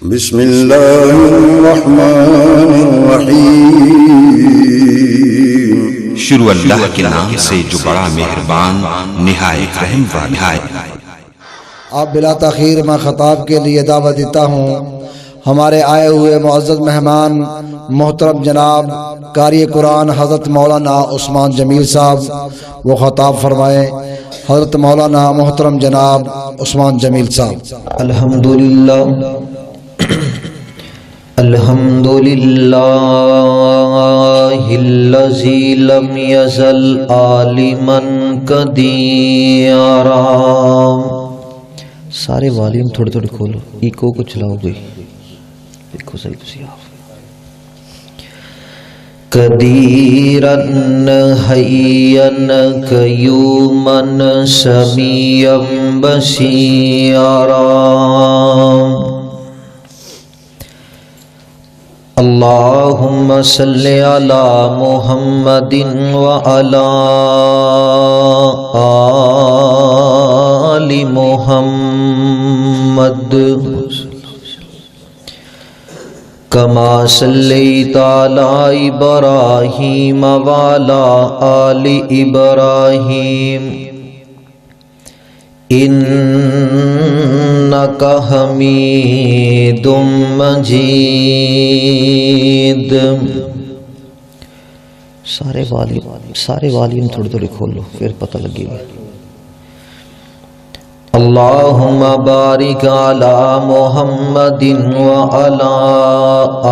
بسم اللہ الرحمن الرحیم۔ شروع اللہ کے نام سے جو بڑا مہربان نہایت رحم والا ہے۔ آپ بلا تاخیر میں خطاب کے لیے دعوت دیتا ہوں ہمارے آئے ہوئے معزز مہمان محترم جناب قاری قرآن حضرت مولانا عثمان جمیل صاحب، وہ خطاب فرمائیں۔ حضرت مولانا محترم جناب عثمان جمیل صاحب۔ الحمدللہ الذی لم یزل عالما قدیرا۔ سارے والیوم تھوڑے تھوڑے کھولو، ایکو کو چلاؤ گئی، دیکھو صحیح تسی آپ۔ قدیرن حین قیومن سمیعن بصیرا۔ اللہم صلی علی محمد وعلی آل محمد کما صلیت علی ابراہیم وعلی آل ابراہیم انک حمید مجید۔ سارے والیوم تھوڑے تھوڑے کھولو پھر پتہ لگے گا۔ اللہم بارک علی محمد وعلی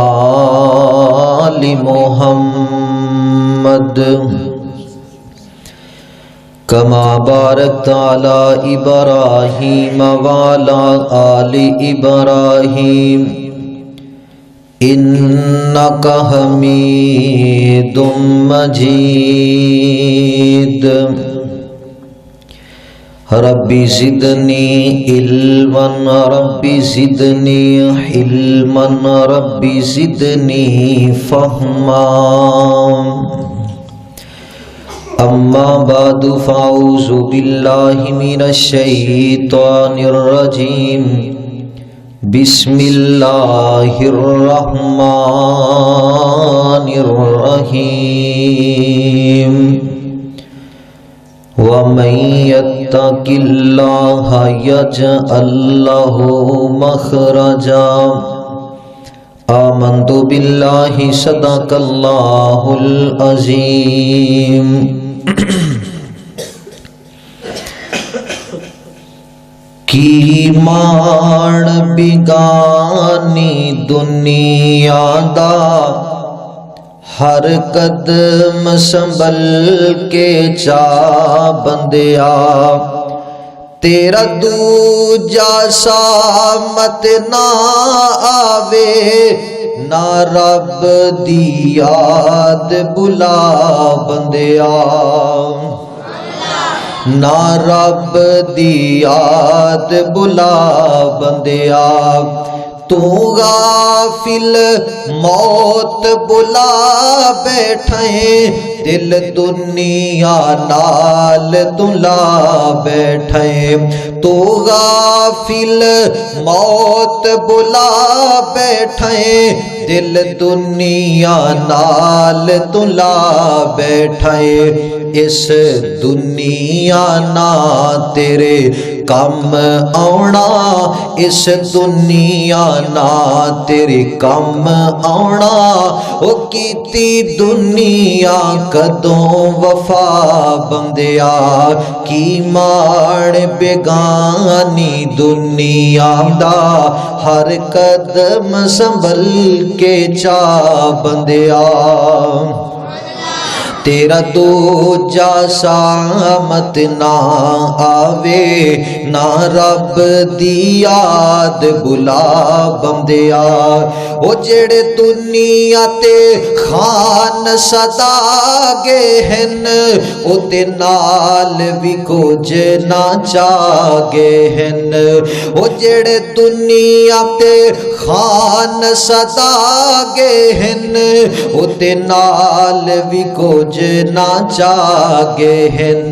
آل محمد کما بارکت علی ابراہیم وعلی آل ابراہیم انک حمید مجید۔ ربی زدنی علما ربی زدنی حلما ربی زدنی فہما۔ اما بعد فاعوذ باللہ من الشیطان الرجیم، بسم اللہ الرحمن الرحیم۔ وَمَن يَتَّقِ اللَّهَ يَجْعَل لَّهُ مَخْرَجًا۔ آمنت باللہ صدق اللہ العظیم۔ کی ماڑ بگانی دنیا دا، ہر قدم سنبھل کے چا بندیا، تیرا دوجا سامت نہ آوے، نہ رب دی یاد بلا بندیا، نہ رب دی یاد بلا بندیا۔ تو غافل موت بلا بیٹھے، دل دنیا نال دلا بیٹھے۔ تو غافل موت بلا بیٹھے، دل دنیا نال دلا بیٹھے۔ اس دنیا نا تیرے کم آنا، اس دنیا نا تیرے کم آنا۔ او کیتی دنیا کدوں وفا بندیا، کی ماڑ بیگانی دنیا دا، ہر قدم سنبھل کے چا بندیا۔ تیرا دوجا سامت نہ آوے، نہ رب دی یاد بلا بندیا۔ او جڑے دنیا تے خان صدا گے ہن، او تے نال بھی کچھ نہ چاگے ہن۔ او جڑے دنیا تے خان صدا گے ہن، او تے نال بھی کچھ نہ چاگے ہن۔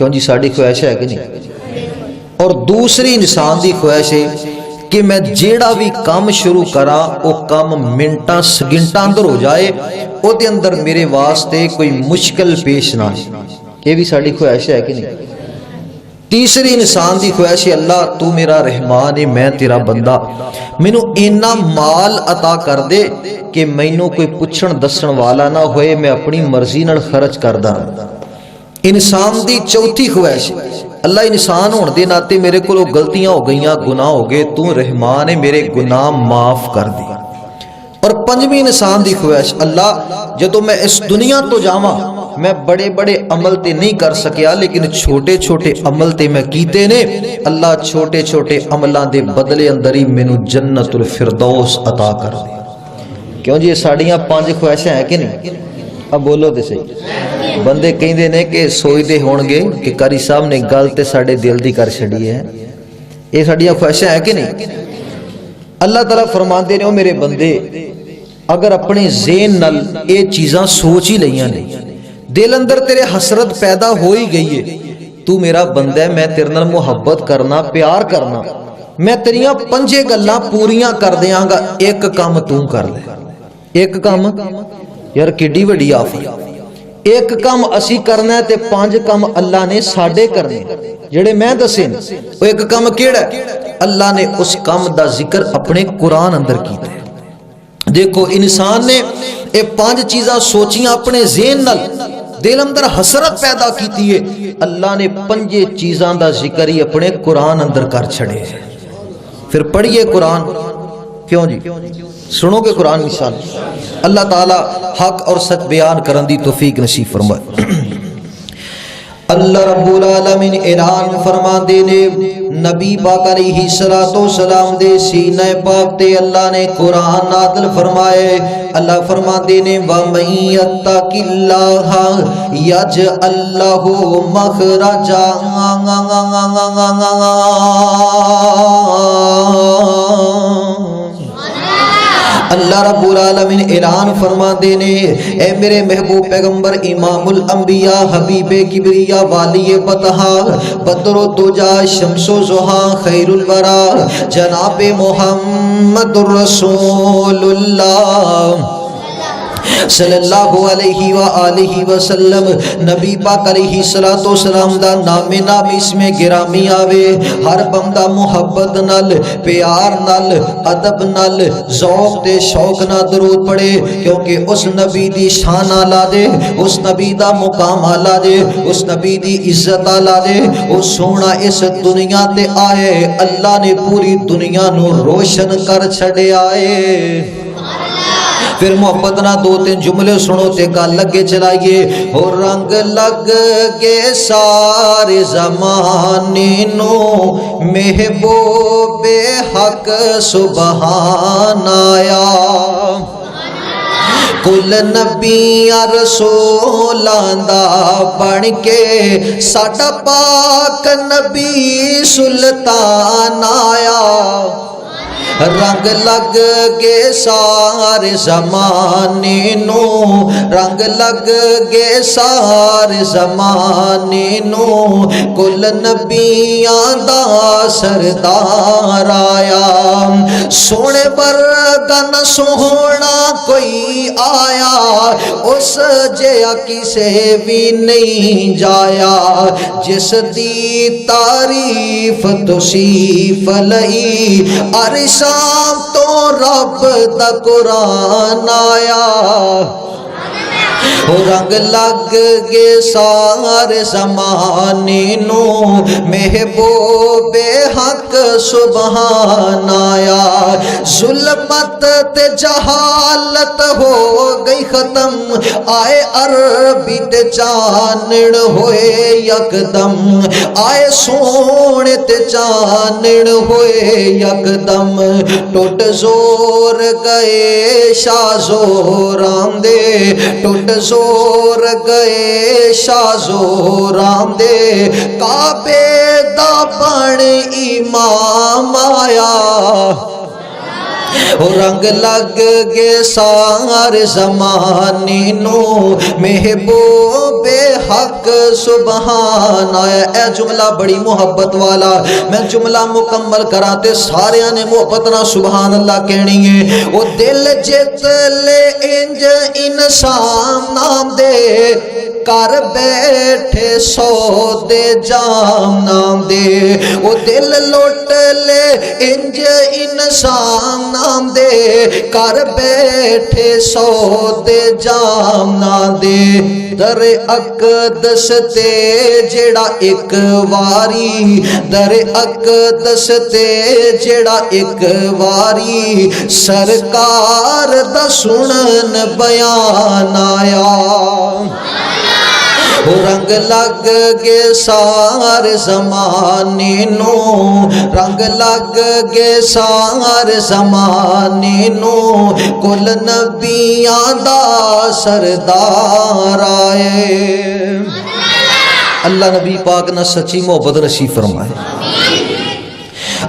کیوں جی ساڑی خواہش ہے کہ نہیں؟ اور دوسری انسان دی خواہش ہے کہ میں جیڑا بھی کام شروع کرا وہ کام منٹاں سگنٹاں اندر ہو جائے، او دے اندر میرے واسطے کوئی مشکل پیش نہ آئے۔ یہ بھی ساڑی خواہش ہے کہ نہیں؟ تیسری انسان دی خواہش ہے اللہ تو میرا رحمان ہے، میں تیرا بندہ، مینوں اینا مال عطا کر دے کہ مینوں کوئی پچھن دسن والا نہ ہوئے، میں اپنی مرضی نال خرچ کردہ۔ انسان دی چوتھی خواہش اللہ انسان ہونے دے ناتے میرے کو غلطیاں ہو گئیاں، گناہ ہو گئے، تو رحمان ہے میرے گناہ معاف کر دے۔ اور پنجویں انسان دی خواہش اللہ جدو میں اس دنیا تو جاواں میں بڑے بڑے عمل تے نہیں کر سکیا لیکن چھوٹے چھوٹے عمل تے میں کیتے نے، اللہ چھوٹے چھوٹے عملاں دے بدلے اندر ہی مینوں جنت الفردوس عطا کر دے۔ کیوں جی یہ ساڑیاں 5 خواہشیں ہیں کہ نہیں؟ اب بولو تے صحیح۔ بندے کہیں دے نے کہ سوئی دے ہون گے کہ قاری صاحب نے گل تے ساڑے دل دی کر چھڑی ہے، یہ ساڑیاں خواہشیں ہیں کہ نہیں؟ اللہ تعالیٰ فرمان دے رہے ہو میرے بندے اگر اپنے ذہن نل یہ چیزاں سوچ ہی لئیاں نہیں، دل اندر تیرے حسرت پیدا ہو ہی گئی ہے، تو میرا بندہ ہے، میں تیرے نال محبت کرنا، پیار کرنا، میں تیریاں 5 گلاں پوریاں کر دیاں گا، ایک کام تو کر لے۔ ایک کام یار کیڈی وڈی آفت، ایک کام اسی کرنا ہے تے 5 کام اللہ نے ساڑے کرنے جڑے میں دسیں۔ وہ ایک کام کیڑا ہے؟ اللہ نے اس کام دا ذکر اپنے قرآن اندر کیتا ہے۔ دیکھو انسان نے یہ 5 چیزاں سوچیاں اپنے ذہن نال، دل اندر حسرت پیدا کیتی ہے، اللہ نے 5 چیزاں دا ذکر ہی اپنے قرآن اندر کر چھڑے۔ پھر پڑھئے قرآن، کیوں جی سنو گے قرآن مثال، اللہ تعالی حق اور سچ بیان کرن دی توفیق نصیب فرمائے۔ اللہ رب العالمین اعلان فرما دینے نبی پاک علیہ السلام دے سینہ پاک تے اللہ نے قرآن نازل فرمائے۔ اللہ فرما دینے وَمَن يَتَّقِ اللَّهَ يَجْعَل لَّهُ مَخْرَجًا۔ اللہ رب العالمین اعلان فرما دینے اے میرے محبوب پیغمبر امام الانبیاء حبیب کبریا والی بطہا بدر و دجا شمس و ضحا خیر الورا جناب محمد الرسول اللہ صلی اللہ علیہ وآلہ وسلم۔ نبی پاک علیہ السلام دا نام نامی اس میں گرامی آوے، ہر بندہ محبت نال، پیار نال، ادب نال، ذوق تے شوق نال درود پڑے، کیونکہ اس نبی دی شان آلا دے، اس نبی دا مقام آلا دے، اس نبی دی عزت آلا دے، اس سونا اس دنیا تے آئے، اللہ نے پوری دنیا نو روشن کر چھڑے آئے۔ پھر محبت نہ 2-3 جملے سنو تے گل لگے چلائیے۔ ہو رنگ لگ گے سارے زمانے نو محبوب حق سبحان آیا، کل نبیاں رسولاں دا بن کے ساڈا پاک نبی سلطان آیا۔ رنگ لگ گے سارے زمانے نو، رنگ لگ گے سارے زمانے نو، کل نبیاں دا سردار آیا۔ سونے ورگا نہ سونا کوئی آیا، اس جیا کسے بھی نہیں جایا، جس دی تعریف توصیف لئی عرشاں تو رب دا قرآن آیا۔ رنگ لگ گے سارے زمانے نو محبوب حق سبحان آیا۔ ظلمت تے جہالت ہو گئی ختم، آئے عربی تے چانن ہوئے یکدم، آئے سونے تے چانن ہوئے یکدم، ٹوٹ زور گئے شاہ زوران دے، ٹوٹ زور گئے شاہ زوران دے، کعبے دا بن امام آیا۔ رنگ لگ گے سارے زمانے نو محبوب حق سبحان آیا۔ اے جملہ بڑی محبت والا، میں جملہ مکمل کراتے سارے نے محبت نہ سبحان اللہ کہنی ہے۔ وہ دل جت لے انج انسان نام دے کر بیٹھے سو دے جام نام دے، وہ دل لوٹ لے انج انسان نام دے کر بیٹھے سو دے جام نام دے۔ در اقدس تے جڑا ایک واری، در اقدس تے جڑا ایک واری سرکار دا سنن بیان آیا۔ رنگ لگ گے سارے زمانے نو، رنگ لگ گے سارے زمانے نو کل نبیاں دا سردار آئے۔ اللہ نبی پاک نہ سچی محبت نصیب فرمائے۔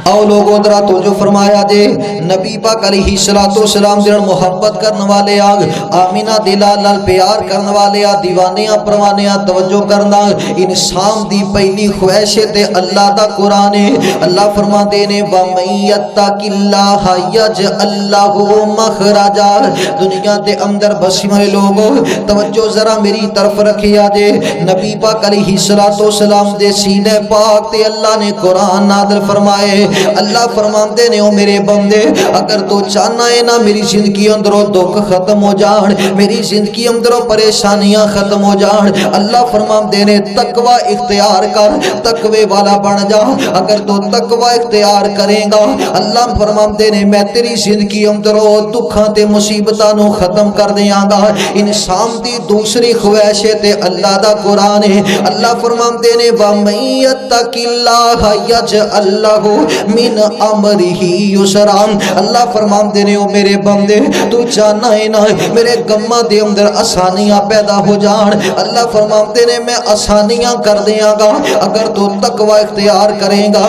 او لوگوں درا تو جو فرمایا دے نبی پاک علیہ السلام دے محبت کرنے والے آگ آمینہ دلال لال پیار کرنے والے آگ دیوانیاں پروانیاں توجہ کرنا انسان دی پہلی خواہش تے اللہ دا قرآن ہے۔ اللہ فرما دینے وَمَن يَتَّقِ اللَّهَ يَجْعَل لَّهُ مَخْرَجًا۔ دنیا دے اندر بسی والے لوگوں توجہ ذرا میری طرف رکھیا دے، نبی پاک علیہ السلام دے سینے پاک تے اللہ نے قرآن نازل فرمائے۔ اللہ فرماندے نے او میرے بندے اگر تو چاہنا ہے نا میری زندگی اندروں دکھ ختم ہو جان، میری زندگی اندروں پریشانیاں ختم ہو جان، اللہ فرماندے نے تقوی اختیار کر، تقوی والا بن جا۔ اگر تو تقوی اختیار کرے گا اللہ فرماندے نے میں تیری زندگی اندروں دکھاں تے مصیبتاں نو ختم کر دیاں گا۔ انسان دی دوسری خواہش تے اللہ دا قرآن ہے۔ اللہ فرماندے نے وَمَن يَتَّقِ اللَّهَ يَجْعَل لَّهُ من امرہ یسرا۔ اللہ فرماندے نے او میرے بندے تو جانا ہے نا میرے غماں دے اندر آسانیاں پیدا ہو جان، اللہ فرماندے نے میں آسانیاں کر دیاں گا اگر تو تقوی اختیار کرے گا۔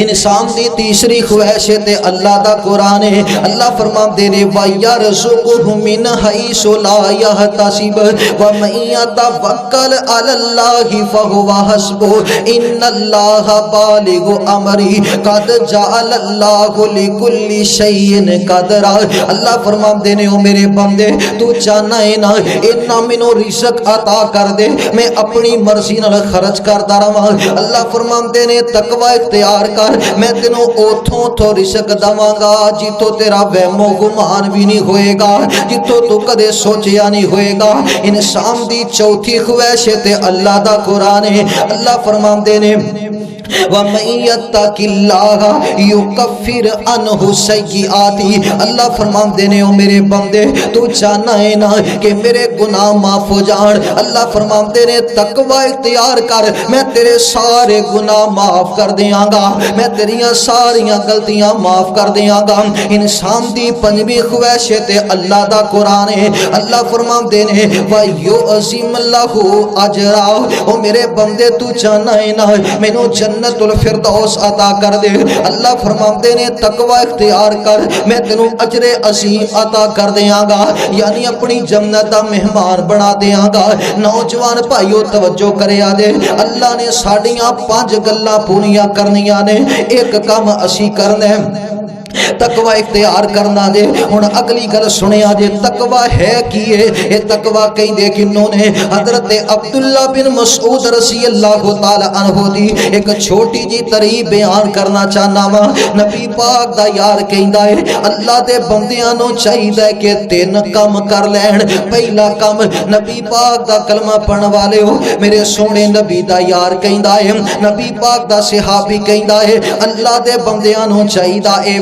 انسان دی تیسری خواہش تے اللہ دا قرآن ہے۔ اللہ فرماندے نے وَيَرْزُقْهُ مِنْ حَيْثُ لَا يَحْتَسِبُ وَمَن يَتَوَکَّلْ عَلَى اللَّهِ فَهُوَ حَسْبُهُ إِنَّ اللَّهَ بَالِغُ أَمْرِهِ قَدْ جَعَلَ اللَّهُ لِكُلِّ شَيْءٍ قَدْرًا۔ اللہ فرماندے نے او میرے بندے تو چاہنا ہے نا اتنا مینوں رزق عطا کر دے میں اپنی مرضی نال خرچ کردا رہواں۔ اللہ فرماندے نے تقوی اختیار کر میں تینوں اوتھوں تو رزق دواں گا جتوں تیرا وہم و گمان بھی نہیں ہوئے گا، جتوں تو کدے سوچیا نہیں ہوئے گا۔ انسان دی چوتھی خواہش تے اللہ دا قرآن ہے۔ اللہ فرماندے نے وَمَن يَتَّقِ اللَّهَ يُكَفِّرْ عَنْهُ سَيِّئَاتِهِ۔ اللہ فرماندے نے او میرے بندے تو جانا ہے نا کہ میرے گناہ معاف ہو جان، اللہ فرماندے نے تقوی اختیار کر میں تیرے سارے گناہ معاف کر دیاں گا، میں تیریاں ساریاں غلطیاں معاف کر دیاں گا۔ انسان دی پنجویں خواہش تے اللہ دا قرآن ہے۔ اللہ فرماندے نے وَيُعْظِمْ لَهُ أَجْرَهُ۔ او میرے بندے تو جانا ہے نا مینوں جنت الفردوس عطا کر دے، اللہ فرماندے نے تقوی اختیار کر میں تینوں اجر عظیم عطا کر دیاں گا، یعنی اپنی جنت دا مہمان بنا دیاں گا۔ نوجوان بھائیو توجہ کریا دے، اللہ نے ساڈیاں 5 گلاں پوریاں کرنیاں نے، ایک کام اسی کرنا ہے تقوی اختیار کرنا دے۔ ہن اگلی گل سنیا جے تقوی ہے کی ہے؟ اے تقوی کہیں دے کنوں نے؟ حضرت عبداللہ بن مسعود رضی اللہ تعالی عنہ دی ایک چھوٹی جی تری بیان کرنا چاہنا وا۔ نبی پاک دا یار کہندا ہے اللہ دے بندیاں نو چاہیدا ہے کہ 3 کام کر لین۔ پہلا کام نبی پاک دا کلمہ پڑھن والے ہو میرے سونے نبی دا یار کہندا ہے، نبی پاک دا صحابی کہندا ہے اللہ دے بندیاں نو چاہیدا اے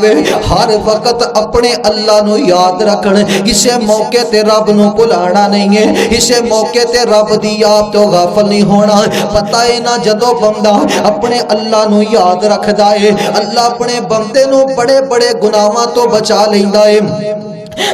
ہر وقت اپنے اللہ نو یاد رکھن، اسے موقع تے رب نو بلانا نہیں ہے، اسے موقع تے رب دی یاد تو غافل نہیں ہونا۔ پتہ ہے نا جدو بندہ اپنے اللہ نو یاد رکھدا ہے اللہ اپنے بندے نو بڑے بڑے گناہاں تو بچا لیندا ہے۔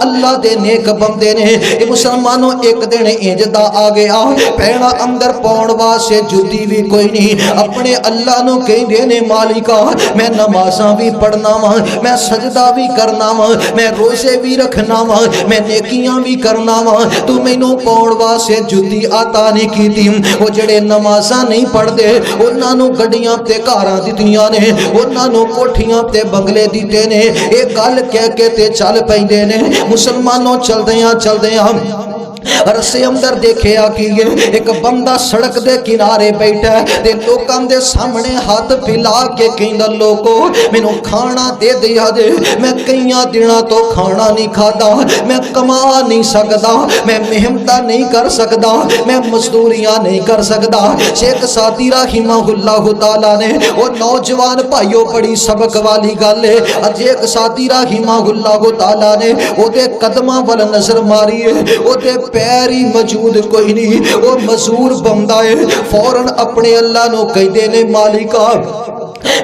اللہ دے نیک بندے نے اے مسلمانوں ایک دن انج دا آ گیا پیڑا اندر پاؤن واسطے جُتی بھی کوئی نہیں اپنے اللہ نو کہندے نے مالکا میں نمازاں بھی پڑھنا وا میں سجدہ بھی کرنا وا میں روزے بھی رکھنا وا میں نیکیاں بھی کرنا وا تو مینوں پاؤن واسطے جُتی عطا نہیں کیتی او جڑے نمازاں نہیں پڑھدے انہاں نو گڈیاں تے کاراں دتیاں نے انہاں نو کوٹھیاں تے بنگلے دتے نے اے گل کہہ کے تے چل پیندے نے مسلمانوں چلدیاں رسے اندر دیکھیا کہ ایک بندہ سڑک دے کنارے بیٹھا ہے تے لوکاں دے سامنے ہاتھ پھیلا کے کہندا لوگو مینوں کھانا دے دیا جے میں کئیاں دناں تو کھانا نہیں کھادا میں کما نہیں سکدا میں محنت نہیں کر سکدا میں مزدوریاں نہیں کر سکدا شیخ سعدی رحمہ اللہ تعالی نے او نوجوان بھائیو بڑی سبق والی گل ہے شیخ سعدی رحمہ اللہ تعالی نے او دے قدماں ول نظر ماری ہے او دے پیری موجود کوئی نہیں وہ مزور بندہ ہے فوراً اپنے اللہ نو کہندے نے مالکا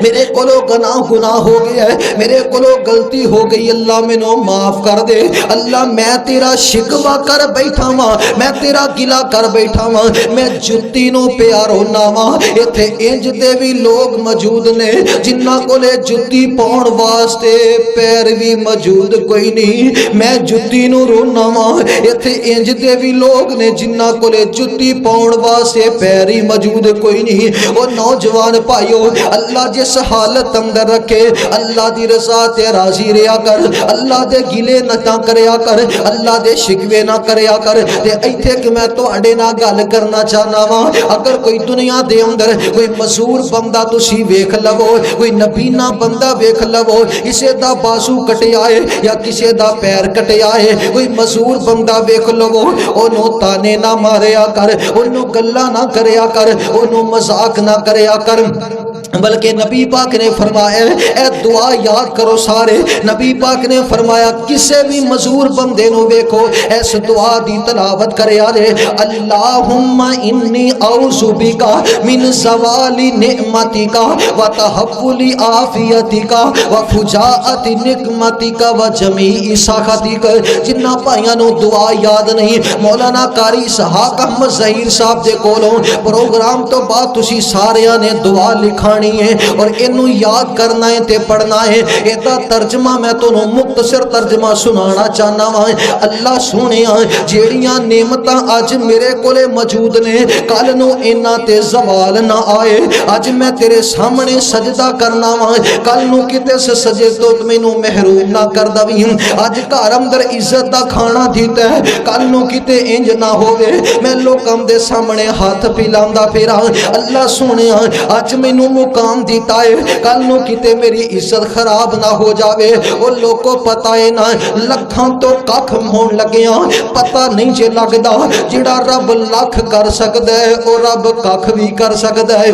میرے کولو گناہ ہو گیا ہے میرے کولو غلطی ہو گئی اللہ مینوں معاف کر دے اللہ میں تیرا شکوہ کر بیٹھا ہاں میں تیرا گلہ کر بیٹھا ہاں میں جُتی نو پیار ہونا وا ایتھے انج دے بھی لوگ موجود نے جنہاں کولے جُتی پاؤن واسطے پیر بھی موجود کوئی نہیں میں جُتی نو رونا وا ایتھے انج دے بھی لوگ نے جنہاں کولے جُتی پاؤن واسطے پیر ہی موجود کوئی نہیں او نوجوان بھائیو اللہ جس حالت اندر رکھے اللہ دی رضا تے راضی رہیا کر اللہ دے گلے نہ کریا کر اللہ دے شکوے نہ کریا کر تے ایتھے کہ میں تواڈے نال گل کرنا چاہنا وا اگر کوئی دنیا دے اندر کوئی مزور بندہ تسی ویکھ لو کوئی نبینا بندہ ویکھ لو کسے دا بازو کٹیا ہے یا کسے دا پیر کٹیا ہے کوئی مزور بندہ ویکھ لو اونوں تانے نہ ماریا کر اونوں گلاں نہ کریا کر اونوں مذاق نہ کریا کر بلکہ نبی پاک نے فرمایا اے دعا یاد کرو سارے نبی پاک نے فرمایا کسے بھی مزور بندے نو دیکھو اس دعا دی تلاوت کریا دے اللہم انی اعوذ بک من زوال نعمتک وتحول عافیتک وفجاءت نقمتک وجمیع سخطک جنہ بھائیاں نو دعا یاد نہیں مولانا قاری اسحاق احمد ظہیر صاحب دے کولوں پروگرام تو بعد تسی ساریاں نے دعا لکھانی ہے اور انہوں یاد کرنا ہے تے پڑھنا ہے ایتا ترجمہ میں تو مختصر ترجمہ سنانا چاہنا ہوں اللہ سونے جیڑیاں نعمتاں آج میرے کولے موجود نے کل نو انہاں تے زوال نہ آئے آج میں تیرے سامنے سجدہ کرنا ہوں کل نو کتے سے سجے تو مینوں محروم نہ کر دوی آج گھر اندر عزت دا کھانا دیتا ہے کل نو کتے انج نہ ہوے میں لوکاں دے سامنے ہاتھ پھیلاندا پھراں اللہ سونے آج مینوں مقام دیتا ہے کل نو کتے میری عزت خراب نہ ہو جاوے او لوگوں پتہ ہے نہ لکھاں تو ککھ ہون لگیاں پتہ نہیں جے لگدا جڑا رب لکھ کر سکدا ہے او رب ککھ بھی کر سکدا ہے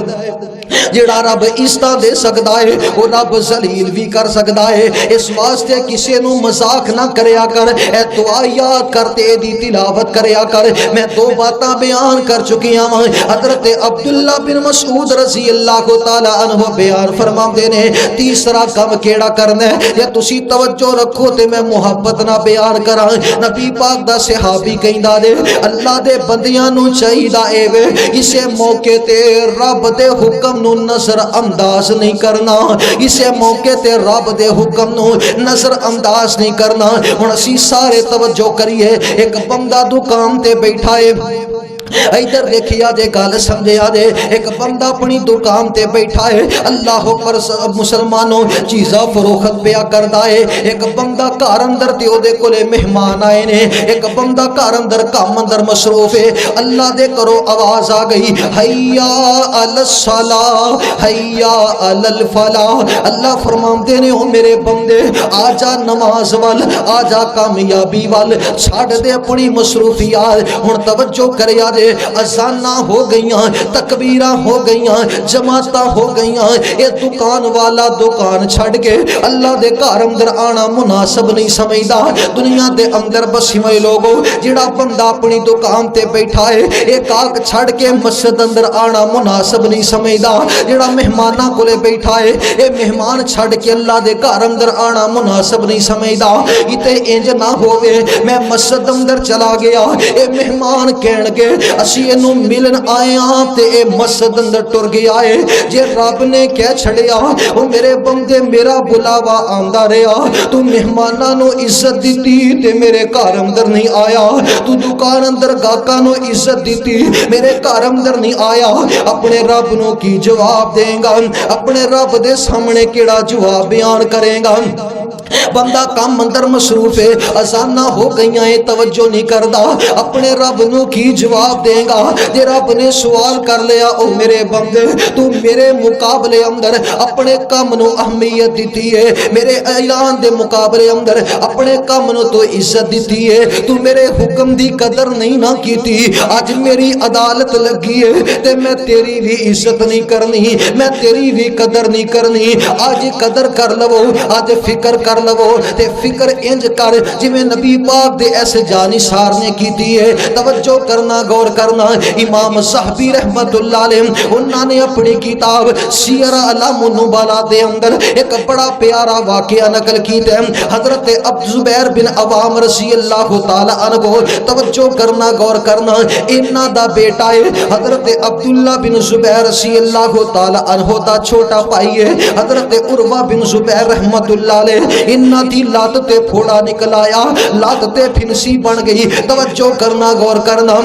جڑا رب عزتاں دے سکدا ہے او رب ذلیل بھی کر سکدا ہے اس واسطے کسے نو مذاق نہ کریا کر اے دعا یاد کرتے دی تلاوت کریا کر میں دو باتاں بیان کر چکی ہاں حضرت عبداللہ بن مسعود رضی اللہ تعالی عنہ بیان فرماندے نے تیسرا کم کیڑا کرنا ہے یا تسی توجہ رکھو تے میں محبت نہ بیان کراں نبی پاک دا صحابی کہندا دے اللہ دے بندیاں نو چاہیدا اے وے اسے موقع تے رب دے حکم نو نظر انداز نہیں کرنا اسے موقع تے رب دے حکم نو نظر انداز نہیں کرنا ہن اسی سارے توجہ کریے ایک بندہ دکان تے بیٹھا ہے ادھر دیکھیا جے گل سمجھیا جے ایک بندہ اپنی دکان تے بیٹھا ہے اللہ پر مسلمانوں چیزاں فروخت پیا کردا ہے ایک بندہ گھر اندر تے او دے کولے مہمان آئے نے ایک بندہ گھر اندر کام اندر مصروف ہے اللہ دے کرو آواز آ گئی حیا علی الصلاۃ حیا علی الفلاح اللہ فرماندے نے او میرے بندے آ جا نماز وال آ جا کامیابی وال چھڈ دے اپنی مصروفیات ہن توجہ کریا جے اذاناں ہو گئیاں تکبیراں ہو گئیاں جماعتاں ہو گئیاں اے دکان والا دکان چھڑ کے اللہ دے گھر اندر آنا مناسب نہیں سمجھدا دنیا دے اندر بسی ہوئے لوگوں جڑا بندہ اپنی دکان تے بیٹھا ہے ایک آگ چھڑ کے مسجد اندر آنا مناسب نہیں سمجھدا جڑا مہماناں کولے بیٹھا ہے اے مہمان چھڑ کے اللہ دے گھر اندر آنا مناسب نہیں سمجھدا اتے انج نہ ہووے میں مسجد اندر چلا گیا اے مہمان کہن گے اسی اینو ملن آئے ہاں تے اے مسجد اندر ٹر گیا ہے جے رب نے کہہ چھڑیا او میرے بندے میرا بلاوا آندا رہیا تو مہماناں نو عزت دتی تے میرے گھر اندر نہیں آیا تو دکان اندر گاہکاں نو عزت دتی میرے گھر اندر نہیں آیا اپنے رب نو کی جواب دیں گا اپنے رب دے سامنے کیڑا جواب بیان کرے گا بندہ کام اندر مصروف ہے اذاناں ہو گئیاں ہیں توجہ نہیں کردا اپنے رب نو کی جواب دے گا جے رب نے سوال کر لیا او میرے بندے تو میرے مقابلے اندر اپنے کام نو اہمیت دیتی ہے میرے اعلان دے مقابلے اندر اپنے کام نو تو عزت دیتی ہے تو میرے حکم دی قدر نہیں نہ کیتی آج میری عدالت لگی ہے تے میں تیری بھی عزت نہیں کرنی میں تیری بھی قدر نہیں کرنی آج قدر کر لو آج فکر کر لو تے فکر انج کر جی میں نبی پاک دے ایسے جانثار نے کیتی ہے توجہ کرنا غور کرنا امام صحابی رحمت اللہ علیہ انہاں نے اپنی کتاب سیر اعلام النبلاء دے اندر ایک بڑا پیارا واقعہ نقل کیتے ہیں حضرت عبد زبیر بن عوام رضی اللہ تعالی عنہ توجہ کرنا غور کرنا انہاں دا بیٹا ہے حضرت عبداللہ بن زبیر رضی اللہ تعالی عنہ دا چھوٹا بھائی ہے حضرت عروہ بن زبیر رحمت اللہ علیہ انہاں دی لات تے پھوڑا نکل آیا لات تے پھنسی بن گئی توجہ کرنا غور کرنا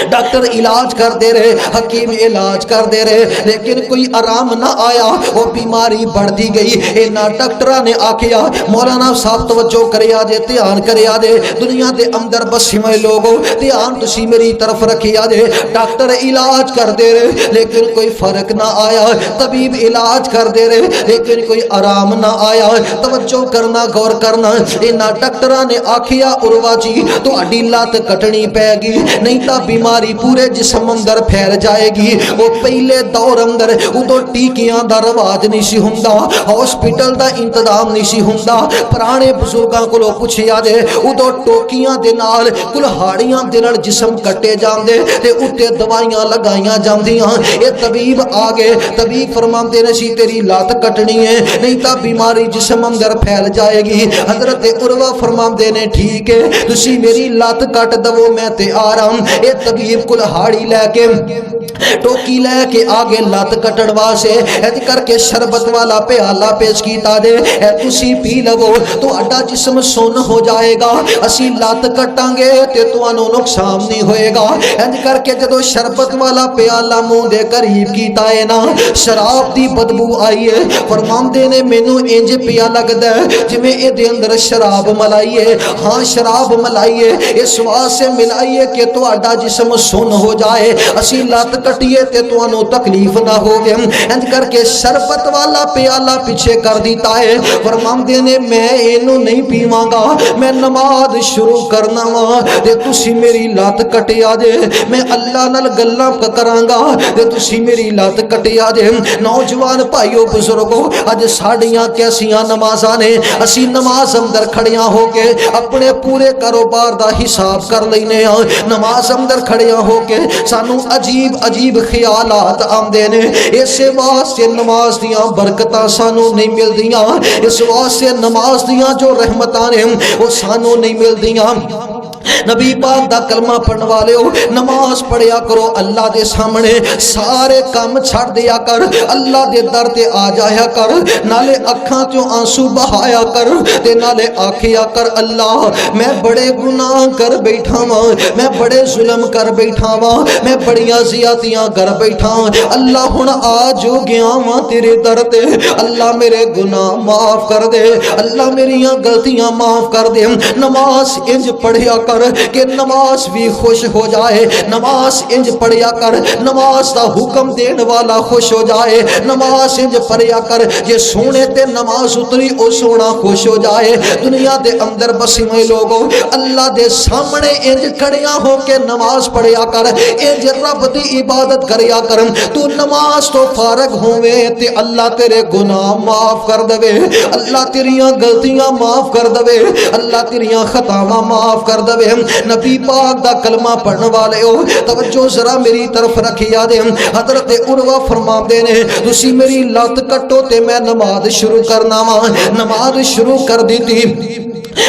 ڈاکٹر علاج کر دے رہے حکیم علاج کر دے رہے لیکن کوئی آرام نہ آیا وہ بیماری بڑھتی گئی اینا ڈاکٹرہ نے آکھیا مولانا صاحب توجہ کریا دے دھیان کریا دے دنیا دے اندر بسی میں لوگوں دھیان تسی میری طرف رکھیا دے ڈاکٹر علاج کر دے رہے لیکن کوئی فرق نہ آیا طبیب علاج کر دے رہے لیکن کوئی آرام نہ آیا توجہ کرنا غور کرنا اینا ڈاکٹرہ نے آکھیا عروہ جی تو اڈی لات کٹنی پے گی نہیں تا بیماری پورے جسم اندر پھیل جائے گی وہ پہلے دور اندر ادو ٹیکیاں دا رواج نہیں سی ہوندا ہاسپٹل دا انتظام نہیں سی ہوندا پرانے بزرگاں کولوں پوچھیا جے ادو ٹوکیاں دے نال کلہاڑیاں دے نال جسم کٹے جاندے تے اوتے دوائیاں لگائیاں جاندیاں اے طبیب آ گئے طبیب فرماندے نے سی تیری لات کٹنی ہے نہیں تا بیماری جسم اندر پھیل جائے گی حضرت عروہ فرماندے نے ٹھیک ہے تسی میری لات کٹ دو میں تے آرام اے طبیب کلہاڑی لے کے ٹوکی لے کے آگے لات کٹن واسے ایدی کر کے شربت والا پیالہ پیش کیتا دے اے تسی پی لو تو اڈا جسم سن ہو جائے گا اسی لات کٹاں گے تے توانو نقصان نہیں ہوئے گا ایدی کر کے جدو شربت والا پیالہ منہ دے قریب کیتا ہے نا شراب دی بدبو آئی ہے فرماندے نے مینوں انج پیا لگدا ہے جویں اے دے اندر شراب ملائی ہے ہاں شراب ملائی ہے اس واسطے ملائی ہے کہ تہاڈا جسم سن ہو جائے اسی لات کٹیے تے توانو تکلیف نہ ہوگے انج کر کے شربت والا پیالہ پیچھے کر دیتا ہے فرماندے نے میں اینو نہیں پیواں گا میں نماز شروع کرنا وا تے تسی میری لات کٹیا دے میں اللہ نال گلاں کراں گا تے تسی میری لات کٹیا دے نوجوان بھائیو بزرگو اج ساڈیاں کیسیاں نمازاں نے اسی نماز اندر کھڑیاں ہو کے اپنے پورے کاروبار دا حساب کر لینے ہاں نماز اندر کھڑیاں ہو کے سانو عجیب عجیب خیالات آندے نے اس واسطے نماز دیاں برکتاں سانو نہیں ملدیاں اس واسطے نماز دیاں جو رحمتاں نے وہ سانو نہیں ملدیاں نبی پاک دا کلمہ پڑھن والے ہو نماز پڑھیا کرو اللہ دے سامنے سارے کام چھڑ دیا کر اللہ دے در تے آ جایا کر نالے اکھاں چوں آنسو بہایا کر تے نالے آکھیا کر اللہ میں بڑے گناہ کر بیٹھا ہاں میں بڑے ظلم کر بیٹھا ہاں میں بڑیاں زیادتیاں کر بیٹھا ہاں اللہ ہن آ جو گیا ہاں تیرے در تے اللہ میرے گناہ معاف کر دے اللہ میریاں غلطیاں معاف کر دے نماز انج پڑھیا کر کر کہ نماز بھی خوش ہو جائے. نماز انج پڑھیا کر نماز دا حکم دین والا خوش ہو جائے. نماز انج پڑھیا کر جے سونے تے نماز اتری او سونا خوش ہو جائے. دنیا دے اندر بسی ہوئے لوگوں اللہ دے سامنے انج کھڑیاں ہو کے نماز پڑھیا کر, انج رب دی عبادت کریا کر. تو نماز تو فارغ ہووے تے اللہ تیرے گناہ معاف کر دے, اللہ تیریاں غلطیاں معاف کر دے, اللہ تیریاں خطاواں معاف کر دے. نبی پاک دا کلمہ پڑھن والے ہو توجہ ذرا میری طرف رکھیا دے. حضرت عروہ فرماندے نے تسی میری لت کٹو تے میں نماز شروع کرنا وا. نماز شروع کر دیتی.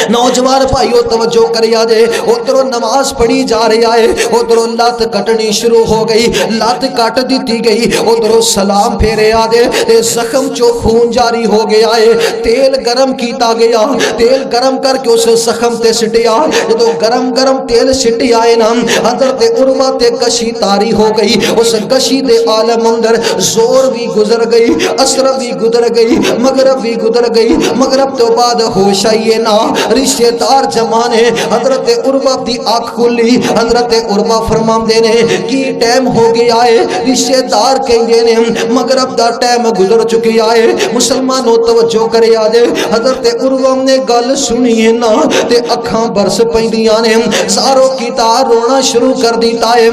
نوجوان بھائیو توجہ کریا جے, ادھروں نماز پڑھی جا رہا ہے, ادھروں لت کٹنی شروع ہو گئی, لت کٹ دیتی گئی, ادھروں سلام پھیرے آ دے تے زخم چو خون جاری ہو گیا ہے. تیل گرم کیتا گیا, تیل گرم کر کے اس زخم تے سٹیا. جدو گرم گرم تیل سٹی آئے نا حضرت عروہ تے کشی تاری ہو گئی. اس کشی دے عالم اندر زور بھی گزر گئی, عصر بھی گزر گئی, مغرب بھی گزر گئی. مغرب تو بعد ہوش آئیے نا, رشتہ دار جمانے. حضرت عروہ دی آنکھ کھلی. حضرت عروہ فرماندے نے کی ٹائم ہو گیا ہے. رشتہ دار کہندے نے مغرب دا ٹائم گزر چکیا ہے. مسلمانوں توجہ کریا جے, حضرت عروہ نے گل سنی ہے نا تے اکھاں برس پیندیاں نے, سارو کی تار رونا شروع کر دیتا ہے.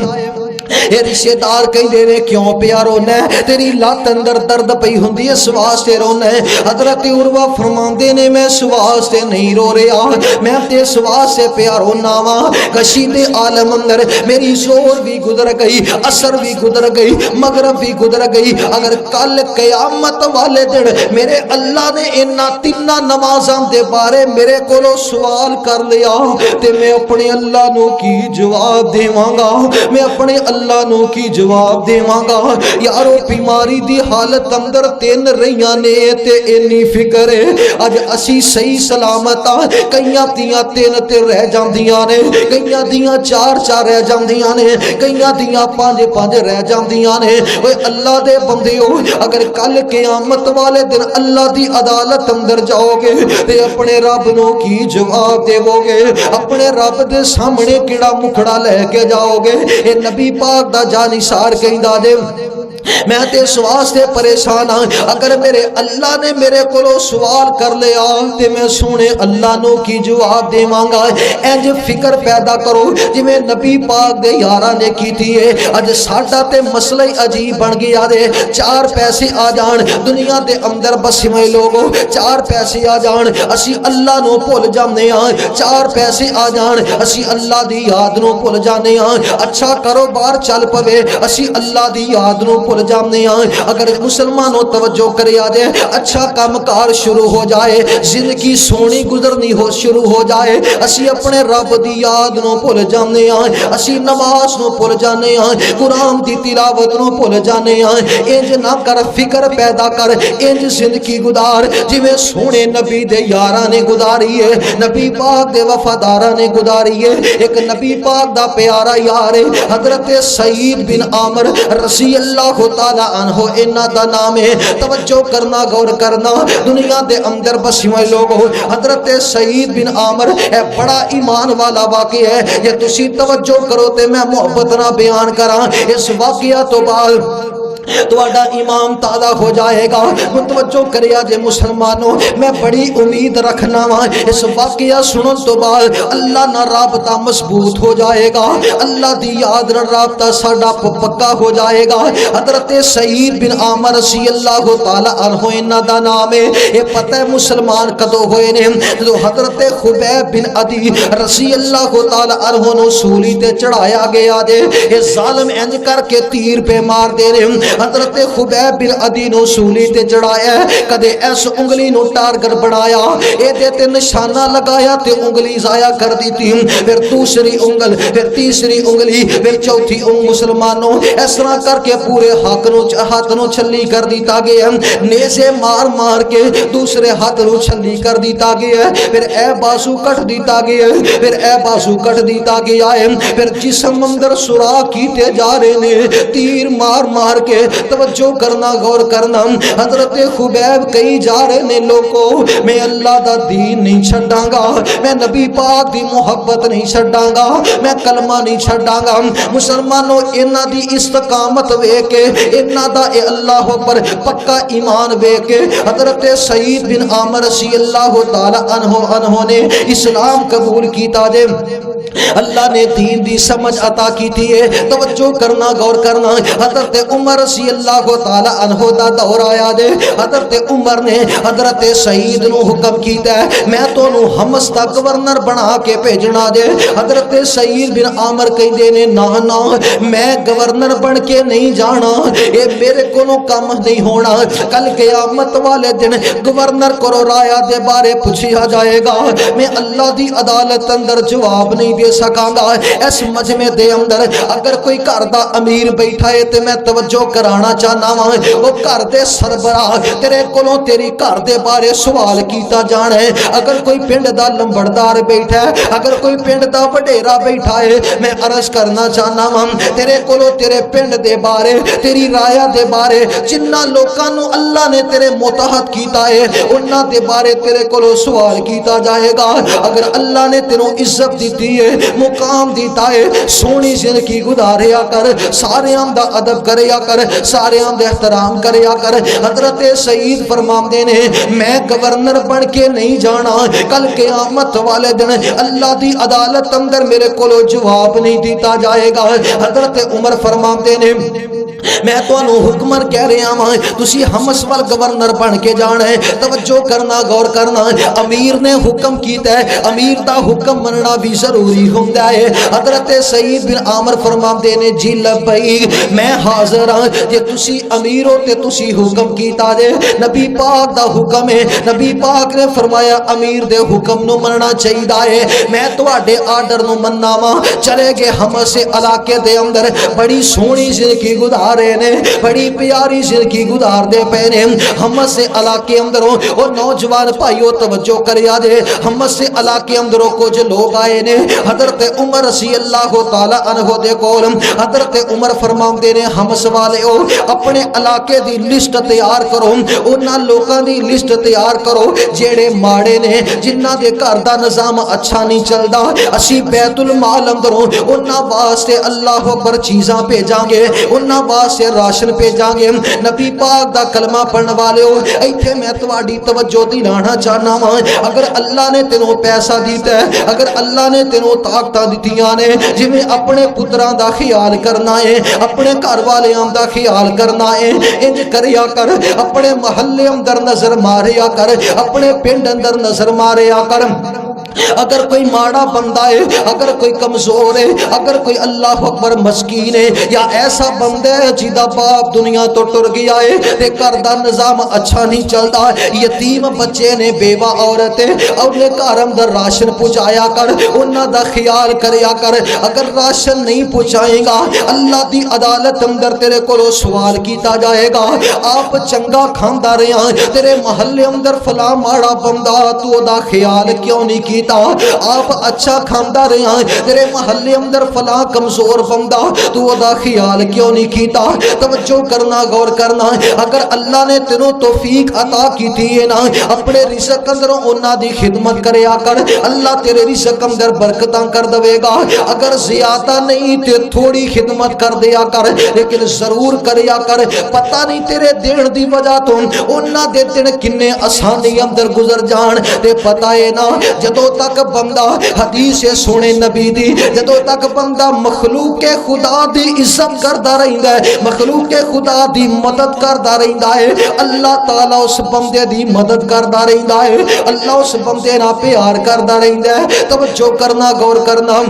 اے رشتہ دار کہندے نے کیوں پیا رونا ہے, تیری لات اندر درد پئی ہوندی ہے اس واسطے رونا ہے. حضرت عروہ فرماندے نے میں اس واسطے نہیں رو رہا, میں تے اس واسطے پیا رونا وا. کشی دے عالم اندر میری زور بھی گزر گئی, عصر بھی گزر گئی, مغرب بھی گزر گئی. اگر کل قیامت والے دن میرے اللہ نے انہاں تیناں نمازاں دے بارے میرے کولوں سوال کر لیا تے میں اپنے اللہ نو کی جواب دیواں گا, میں اپنے اللہ نو کی جواب دیواں گا. یارو بیماری دی حالت اندر تین رہیاں نے تے اینی فکر ہے اج اسی صحیح سلامت آ. کئیاں دیاں تین تے رہ جاندیاں نے, کئیاں دیاں چار چار رہ جاندیاں نے, کئیاں دیاں پانچ پانچ رہ جاندیاں نے. اوے اللہ دے بندیو اگر کل قیامت والے دن اللہ دی عدالت اندر جاؤ گے تے اپنے رب نو کی جواب دیو گے, اپنے رب دے سامنے کیڑا مکھڑا لے کے جاؤ گے. اے نبی پاک دا جانثار کہندا دے میں تے اس واسطے پریشان ہاں. اگر میرے اللہ نے میرے کولو سوال کر لیا تے میں سونے اللہ نو کی جواب دیواں گا. انج فکر پیدا کرو جویں نبی پاک دے یاراں نے کیتی ہے. اج ساڈا تے مسئلہ ہی عجیب بن گیا دے. چار پیسے آ جان دنیا دے اندر بسے ہوئے لوگوں, چار پیسے آ جان اسی اللہ نو بھول جاندے ہاں, چار پیسے آ جان اسی اللہ دی یاد نو بھول جاندے ہاں. اچھا کاروبار چل پوے اسی اللہ دی یاد نو بھول جاندے ہاں. اگر مسلمانوں توجہ کریا جائے, اچھا کام کار شروع ہو جائے, زندگی سونی گزرنی ہو شروع ہو جائے, اسی اپنے رب دی یاد نو بھول جاندے ہاں, اسی نماز نو بھول جاندے ہاں, قرآن دی تلاوت نو بھول جاندے ہاں. انج نہ کر, فکر پیدا کر, انج زندگی گزار جویں سونے نبی دے یاراں نے گزاری ہے, نبی پاک دے وفاداراں نے گزاری ہے. ایک نبی پاک دا پیارا یار ہے حضرت سعید بن عامر رضی اللہ تعالی عنہ انہاں دا نام ہے. توجہ کرنا, غور کرنا, دنیا دے اندر بسے ہوئے لوگوں حضرت سعید بن عامر اے بڑا ایمان والا واقعہ ہے. یہ تسی توجہ کرو تے میں محبت نہ بیان کراں. اس واقعہ تو بعد تواڈا ایمان تازہ ہو جائے گا. متوجہ کریا جے مسلمانوں, میں بڑی امید رکھنا وا اس واقعہ سنن تو بعد اللہ نال رابطہ مضبوط ہو جائے گا, اللہ دی یاد نال رابطہ ساڈا پکا ہو جائے گا. حضرت سعید بن عامر رضی اللہ تعالی عنہ انہاں دا نام ہے. یہ پتہ ہے مسلمان کدو ہوئے نے جو حضرت خبیب بن عدی رضی اللہ تعالی عنہ نو سولی تے چڑھایا گیا دے. یہ ظالم انج کر کے تیر پہ مار دے رہے. حضرت خبیب بن عدی نو سولی تے چڑھایا, کدے اس انگلی نو ٹارگٹ بنایا, اے دے تے نشانہ لگایا تے انگلی ضائع کر دیتی, پھر دوسری انگل, پھر تیسری انگلی, پھر چوتھی مسلمانوں اس طرح کر کے پورے ہاتھ نو چھلی کر دیتا گیا. نیزے مار مار کے دوسرے ہاتھ نو چھلی کر دیتا گیا, پھر اے بازو کٹ دیتا گیا, پھر اے بازو کٹ دیتا گیا, پھر جسم اندر سوراخ کیتے جا رہے نے, تیر مار مار کے توجہ کرنا غور کرنا حضرت خبیب کئی جا رہے نے لوگوں میں اللہ دا دین نہیں چھڈاں گا میں نبی پاک دی محبت نہیں چھڈاں گا میں کلمہ نہیں چھڈاں گا مسلمانوں انہاں دی استقامت ویکھ کے انہاں دا اے اللہ پر پکا ایمان ویکھ کے حضرت سعید بن عامر رضی اللہ تعالی عنہ نے اسلام قبول کیتا جے اللہ نے دین دی سمجھ عطا کی تھی ہے توجہ کرنا غور کرنا حضرت عمر رضی اللہ تعالی عنہ دا دور آیا دے حضرت عمر نے حضرت سعید نو حکم کیتا ہے میں تو نو حمص دا گورنر بنا کے بھیجنا دے حضرت سعید بن عامر کہندے نے نا نا میں گورنر بن کے نہیں جانا اے میرے کولوں کم نہیں ہونا کل قیامت والے دن گورنر کرو رایا دے بارے پوچھیا جائے گا میں اللہ دی عدالت اندر جواب نہیں دے سکاں گا اس مجمع دے اندر اگر کوئی گھر دا امیر بیٹھا ہے تے میں توجہ کرانا چاہنا وا او گھر دے سربراہ تیرے کولوں تیری گھر دے بارے سوال کیتا جانا ہے اگر کوئی پنڈ دا لمبڑدار بیٹھا ہے اگر کوئی پنڈ دا وڈیرا بیٹھا ہے میں عرض کرنا چاہنا وا تیرے کولوں تیرے پنڈ دے بارے تیری رایا دے بارے جنہ لوکاں نو اللہ نے تیرے متحد کیتا ہے انہاں دے بارے تیرے کولوں سوال کیتا جائے گا اگر اللہ نے تینوں عزت دیتی ہے مقام دیتا ہے سونی زندگی گزاریا کر سارے دا ادب کریا کر سارے دا احترام کریا کر حضرت سعید فرماندے نے میں گورنر بن کے نہیں جانا کل قیامت والے دن اللہ دی عدالت اندر میرے کولو جواب نہیں دیتا جائے گا حضرت عمر فرماندے نے میں تانوں حکمر کہہ رہا ہاں تسی حمص وال گورنر بن کے جانا ہے توجہ کرنا غور کرنا امیر نے حکم کیتا ہے امیر دا حکم مننا بھی ضروری ہوندا ہے حضرت سعید بن عامر فرماندے نے جی لبیک میں حاضر ہاں جے تسی امیر ہو تے تسی حکم کیتا جے نبی پاک دا حکم ہے نبی پاک نے فرمایا امیر دے حکم نو مننا چاہیدا ہے میں تواڈے آرڈر نو مننا وا چلے گئے حمص علاقے دے اندر بڑی سونی زندگی گزار رہے نے بڑی پیاری زندگی گزار دے پے نے حمص سے علاقے اندروں اور نوجوان بھائیو توجہ کریا جے حمص سے علاقے اندروں کچھ لوگ آئے نے حضرت عمر رضی اللہ تعالی عنہ دے کول حضرت عمر فرماندے نے حمص والےو اپنے علاقے دی لسٹ تیار کرو انہاں لوکاں دی لسٹ تیار کرو جیڑے ماڑے نے جنہاں دے گھر دا نظام اچھا نہیں چلدا اسی بیت المال اندروں انہاں واسطے اللہ اکبر چیزاں بھیجاں گے انہاں واسطے راشن بھیجاں گے نبی پاک دا کلمہ پڑھن والے ہو ایتھے میں تواڈی توجہ دلانا چاہنا وا اگر اللہ نے تینوں پیسہ دیتا ہے اگر اللہ نے تینوں طاقتاں دتیاں نے جویں اپنے پتراں دا خیال کرنا ہے اپنے گھر والیاں دا خیال کرنا ہے انج کریا کر اپنے محلے اندر نظر ماریا کر اپنے پنڈ اندر نظر ماریا کر اگر کوئی ماڑا بندہ ہے اگر کوئی کمزور ہے اگر کوئی اللہ اکبر مسکین ہے یا ایسا بندہ ہے جیدہ باپ دنیا تو ٹر گیا ہے تے گھر دا نظام اچھا نہیں چلتا یتیم بچے نے بیوہ عورت ہے اور نے گھر اندر راشن پہنچایا کر انہاں دا خیال کریا کر اگر راشن نہیں پہنچائے گا اللہ دی عدالت اندر تیرے کولو سوال کیتا جائے گا آپ چنگا کھاندا رہیا تیرے محلے اندر فلاں ماڑا بندہ تو دا خیال کیوں نہیں کیتا آپ اچھا کھاندا رہیا تیرے محلے اندر فلاں کمزور بندہ تو دا خیال کیوں نہیں کیتا توجہ کرنا غور کرنا اگر اللہ نے تینوں توفیق عطا کیتی ہے نا اپنے رزق اندر انہاں دی خدمت کریا کر اللہ تیرے رزق اندر برکتاں کر دے گا اگر زیادہ نہیں تے تھوڑی خدمت کر دیا کر لیکن ضرور کریا کر پتہ نہیں تیرے دین دی وجہ تو انہاں دے دن کنے آسانی اندر گزر جان تے پتہ ہے نا جدوں تک بندہ حدیث سونے نبی دی جدوں تک بندہ مخلوق خدا دی عزت کردا رہندا ہے مخلوق خدا دی مدد کردا رہندا ہے اللہ تعالی اس بندے دی مدد کردا رہندا ہے اللہ اس بندے نال پیار کردا رہندا ہے توجہ کرنا غور کرنا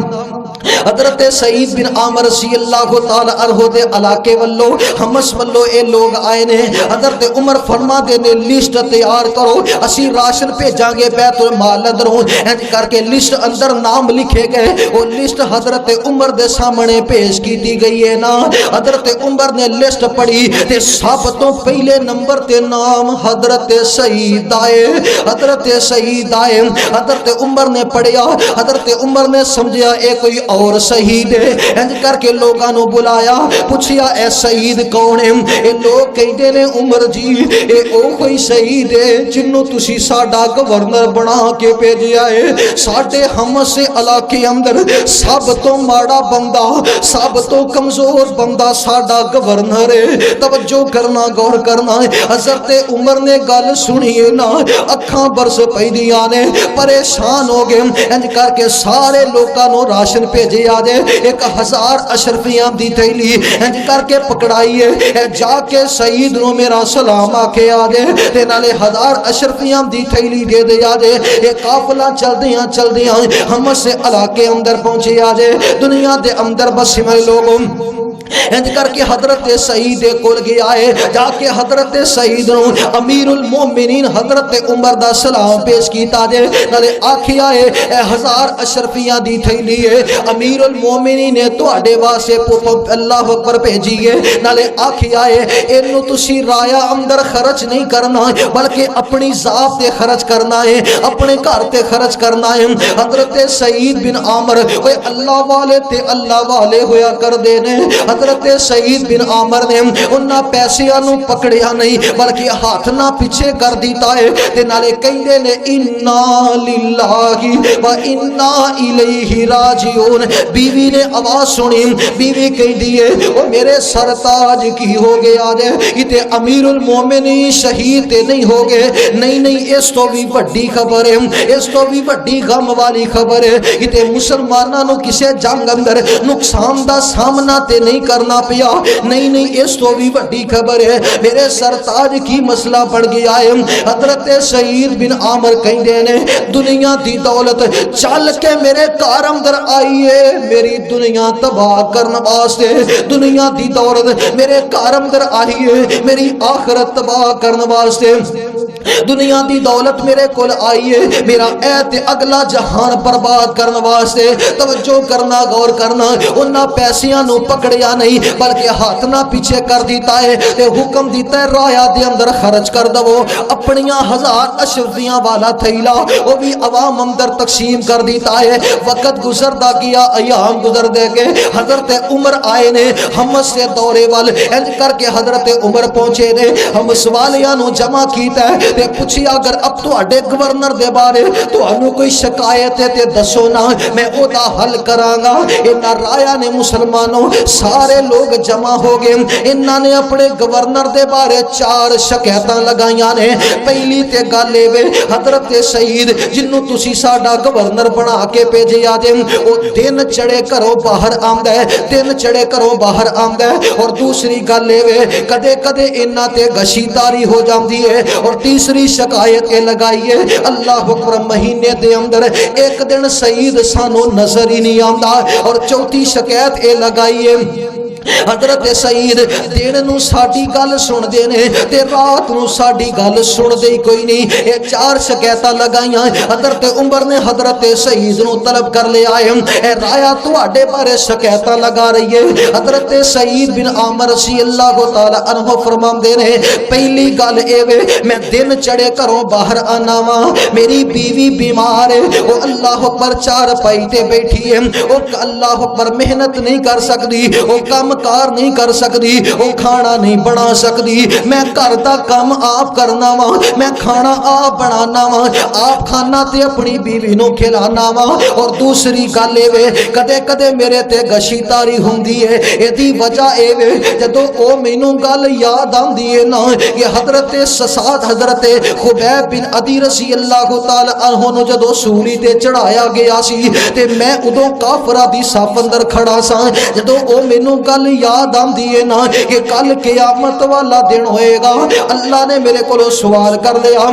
حضرت سعید بن عامر رضی اللہ تعالی عنہ دے علاقے والو حمص والو اے لوگ آئے نے حضرت عمر فرما دے نے لسٹ تیار کرو اسی راشن بھیجاں گے بیت المال اندروں انج کر کے لسٹ اندر نام لکھے گئے وہ لسٹ حضرت عمر دے سامنے پیش کیتی گئی ہے نا حضرت عمر نے لسٹ پڑھی تے سب تو پہلے نمبر تے نام حضرت سعید آئے حضرت سعید آئے حضرت عمر نے پڑھیا حضرت عمر نے سمجھیا اے کوئی اور شہید ہے انج کر کے لوگاں نو بلایا پوچھیا اے شہید کون ہے اے لوگ کہندے نے عمر جی اے او کوئی شہید ہے جنوں تسی ساڈا گورنر بنا کے بھیجیا ہے ساڈے حمص علاقے اندر سب تو ماڑا بندہ سب تو کمزور بندہ ساڈا گورنر ہے توجہ کرنا غور کرنا حضرت عمر نے گل سنیے نا اکھاں برس پیندیاں نے پریشان ہو گئے انج کر کے سارے لوکاں نو راشن بھیجے آ جے 1000 اشرفیاں دی تھیلی انج کر کے پکڑائی ہے جا کے سعید نو میرا سلام آکے آ جے تے نالے 1000 اشرفیاں دی تھیلی دے دے آ جے اے قافلہ چل دیاں ہم سے علاقے اندر پہنچے آ جے دنیا دے اندر بس میں لوگوں انج کر کے حضرت سعید کول گیا ہے جا کے حضرت سعید نو امیر المومنین حضرت عمر دا سلام پیش کیتا جے نالے آکھیا ہے اے 1000 اشرفیاں دی تھیلی ہے امیر المومنین نے تواڈے واسطے اللہ اکبر بھیجی ہے نالے آکھیا ہے اینو تسی رایا اندر خرچ نہیں کرنا بلکہ اپنی ذات تے خرچ کرنا ہے اپنے گھر تے خرچ کرنا ہے حضرت سعید بن عامر اوے اللہ والے تے اللہ والے ہویا کر دے نے حضرت سعید بن عامر نے انہاں پیسیاں نو پکڑیا نہیں بلکہ ہاتھ نہ پیچھے کر دیتا ہے تے نالے کہندے نے انا للہ و انا الیہ راجعون بیوی نے آواز سنی بیوی کہندی ہے او میرے سرتاج کی ہو گیا جے اتے امیر المومنین شہید تے نہیں ہو گئے نہیں اس تو بھی بڑی خبر ہے اس تو بھی بڑی غم والی خبر ہے اتے مسلماناں نو کسے جنگ اندر نقصان دا سامنا تے نہیں کرنا پیا نہیں اس تو بھی بڑی خبر ہے میرے سرتاج کی مسئلہ پڑ گیا ہے حضرت سعید بن عامر کہندے نے دنیا دی دولت چل کے میرے گھر اندر آئی ہے میری دنیا تباہ کرنے واسطے دنیا دی دولت میرے گھر اندر آئی ہے میری آخرت تباہ کرنے واسطے دنیا دی دولت میرے کول آئی ہے میرا ایت اگلا جہان برباد کرنے واسطے توجہ کرنا غور کرنا انہاں پیسیاں نو پکڑیا نہیں بلکہ ہاتھ نہ پیچھے کر دیتا ہے تے حکم دیتا ہے رایا دے اندر خرچ کر دو اپنیاں 1000 اشرفیاں والا تھیلا وہ بھی عوام اندر تقسیم کر دیتا ہے وقت گزردا گیا ایام گزر دے کے حضرت عمر آئے نے حمص سے دورے وال انج کر کے حضرت عمر پہنچے نے حمص والیاں نو جمع کیتا ہے تے پوچھیا اگر اب تواڈے گورنر دے بارے تانوں کوئی شکایت ہے تے دسو نا میں او دا حل کراں گا انہاں رایا نے مسلمانوں سارے لوگ جمع ہو گئے انہاں نے اپنے گورنر دے بارے 4 شکایتاں لگائیاں نے پہلی تے گل اے وے حضرت سعید جنوں تسی ساڈا گورنر بنا کے بھیجیا جے او دن چڑھے گھروں باہر آندا ہے دن چڑھے گھروں باہر آندا ہے اور دوسری گل اے وے کدے کدے انہاں تے گشیداری ہو جاندی ہے اور تیسری شکایت اے لگائی ہے اللہ اکبر مہینے دے اندر ایک دن سعید سانو نظر ہی نہیں آندا اور چوتھی شکایت اے لگائی ہے حضرت سعید دن نو ساڈی گل سن دے نے تے رات نو ساڈی گل سن دے کوئی نہیں اے 4 شکایتاں لگائیاں حضرت عمر نے حضرت سعید نو طلب کر لیا ہے اے رایا تواڈے بارے شکایتاں لگا رہی ہے حضرت سعید بن عامر رضی اللہ تعالی عنہ فرماندے نے پہلی گل اے وے میں دن چڑھے گھروں باہر آنا وا میری بیوی بیمار ہے او اللہ اکبر 4 پائی تے بیٹھی ہے او اللہ اکبر محنت نہیں کر سکدی او کام کار نہیں کر سکتی وہ کھانا نہیں بنا سکتی میں گھر دا کام آپ کرنا وا میں کھانا آپ بنانا وا آپ کھانا تے اپنی بیوی نو کھلانا وا اور دوسری گل اے وے کدے کدے میرے تے گشی تاری ہوندی ہے ایدی وجہ اے وے جدوں او مینوں گل یاد آندی ہے نا کہ حضرت سساد حضرت خبیب بن عدی رضی اللہ تعالی عنہ نو جدوں سولی تے چڑھایا گیا سی تے میں ادوں کافراں دی صف اندر کھڑا سا جدوں او مینوں گل یاد آندی ہے نا کہ کل قیامت والا دن ہوئے گا اللہ نے میرے کو سوال کر لیا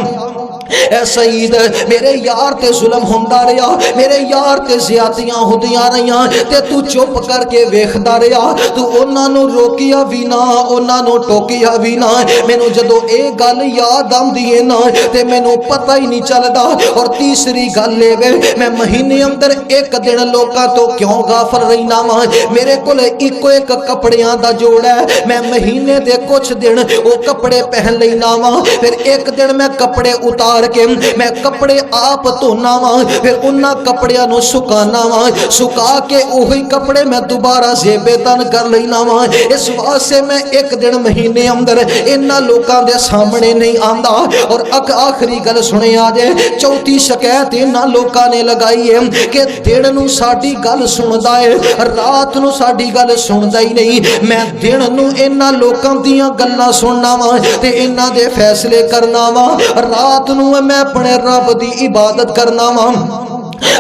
اے سعید میرے یار تے ظلم ہوندا رہیا میرے یار تے زیادتیاں ہوندیاں رہیاں تے تو چپ کر کے ویکھدا رہیا تو انہاں نو روکیا وی نہ انہاں نو ٹوکیا وی نہ مینوں جدوں اے گل یاد آندی ہے نا تے مینوں پتہ ہی نہیں چلدا اور تیسری گل اے وے میں مہینے اندر ایک دن لوکاں تو کیوں غافل رہنا وا میرے کول اکو ایک کپڑیاں دا جوڑ ہے میں مہینے دے کچھ دن او کپڑے پہن لینا وا پھر ایک دن میں کپڑے اتار کر کے میں کپڑے آپ دھونا وا پھر انہاں کپڑیاں نو سکانا وا سکا کے اوہی کپڑے میں دوبارہ زیب تن کر لینا وا اس واسطے میں ایک دن مہینے اندر انہاں لوکاں دے سامنے نہیں آندا اور آخری گل سنے آ جے چوتھی شکایت انہاں لوکاں نے لگائی ہے کہ دن نو ساڈی گل سندا ہے رات نو ساڈی گل سندا ہی نہیں میں دن نو انہاں لوکاں دیاں گلاں سننا وا تے انہاں دے فیصلے کرنا وا رات نو میں اپنے رب دی عبادت کرنا وا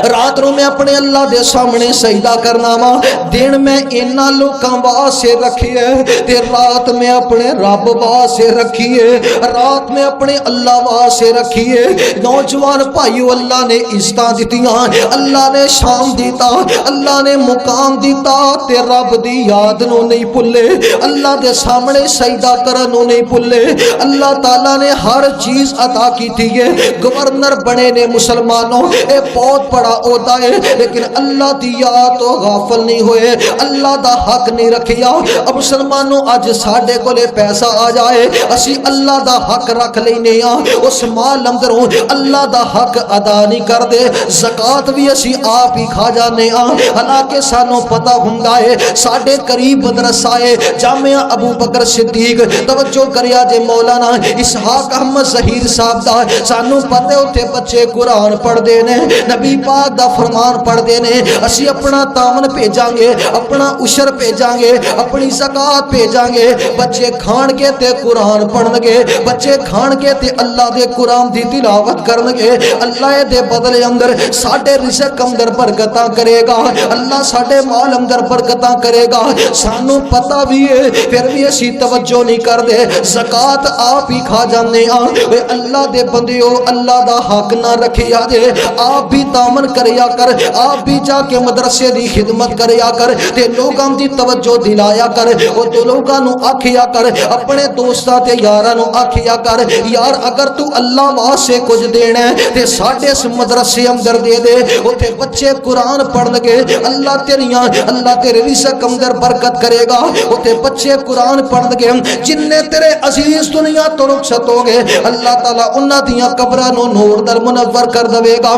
رات نو میں اپنے اللہ دے سامنے سجدہ کرنا وا دن میں انہاں لوکاں واسطے رکھی ہے تے رات میں اپنے رب واسطے رکھی ہے رات میں اپنے اللہ واسطے رکھی ہے نوجوان بھائیو اللہ نے عزتاں دتیاں اللہ نے شان دیتا اللہ نے مقام دیتا تے رب دی یاد نو نہیں بھولے اللہ دے سامنے سجدہ کرن نو نہیں بھولے اللہ تعالی نے ہر چیز عطا کیتی ہے گورنر بنے نے مسلمانوں اے بہت بڑا عہدہ ہے لیکن اللہ دی یاد تو غافل نہیں ہوئے اللہ دا حق نہیں رکھیا اب مسلمانوں اج ساڈے کولے پیسہ آ جائے اسی اللہ دا حق رکھ لینے ہاں اس مال اندروں اللہ دا حق ادا نہیں کر دے زکات بھی اسی آپ ہی کھا جانے ہاں حالانکہ سانوں پتہ ہوندا ہے ساڈے قریب مدرسہ ہے جامعہ ابو بکر صدیق توجہ کریا جے مولانا اسحاق احمد ظہیر صاحب دا سانوں پتہ اوتھے بچے قرآن پڑھ دے نے نبی پاک دا فرمان پڑھ دے نے اسی اپنا تامن بھیجاں گے اپنا عشر بھیجاں گے اپنی زکات بھیجاں گے بچے کھان کے تے قرآن پڑھن گے بچے کھان کے تے اللہ دے قرآن دی تلاوت کرن گے اللہ دے بدلے اندر ساڈے رزق اندر برکتاں کرے گا اللہ ساڈے مال اندر برکتاں کرے گا سانوں پتہ بھی ہے پھر بھی اسی توجہ نہیں کر دے زکات آپ ہی کھا جانے ہاں اے اللہ دے بندیو اللہ دا حق نہ رکھیا جے آپ بھی دامن کریا کر آپ بھی جا کے مدرسے دی خدمت کریا کر تے لوگاں دی توجہ دلایا کر او تو لوگاں نو آکھیا کر اپنے دوستاں تے یاراں نو آکھیا کر یار اگر تو اللہ واسطے کچھ دینا ہے تے ساڈے اس مدرسے اندر دے دے اوتھے بچے قرآن پڑھن گے اللہ تیرے رزق اندر برکت کرے گا اوتھے بچے قرآن پڑھن گے جننے تیرے عزیز دنیا تو رخصت ہو گئے اللہ تعالیٰ انہاں دیاں قبراں نو نور در منور کر دے گا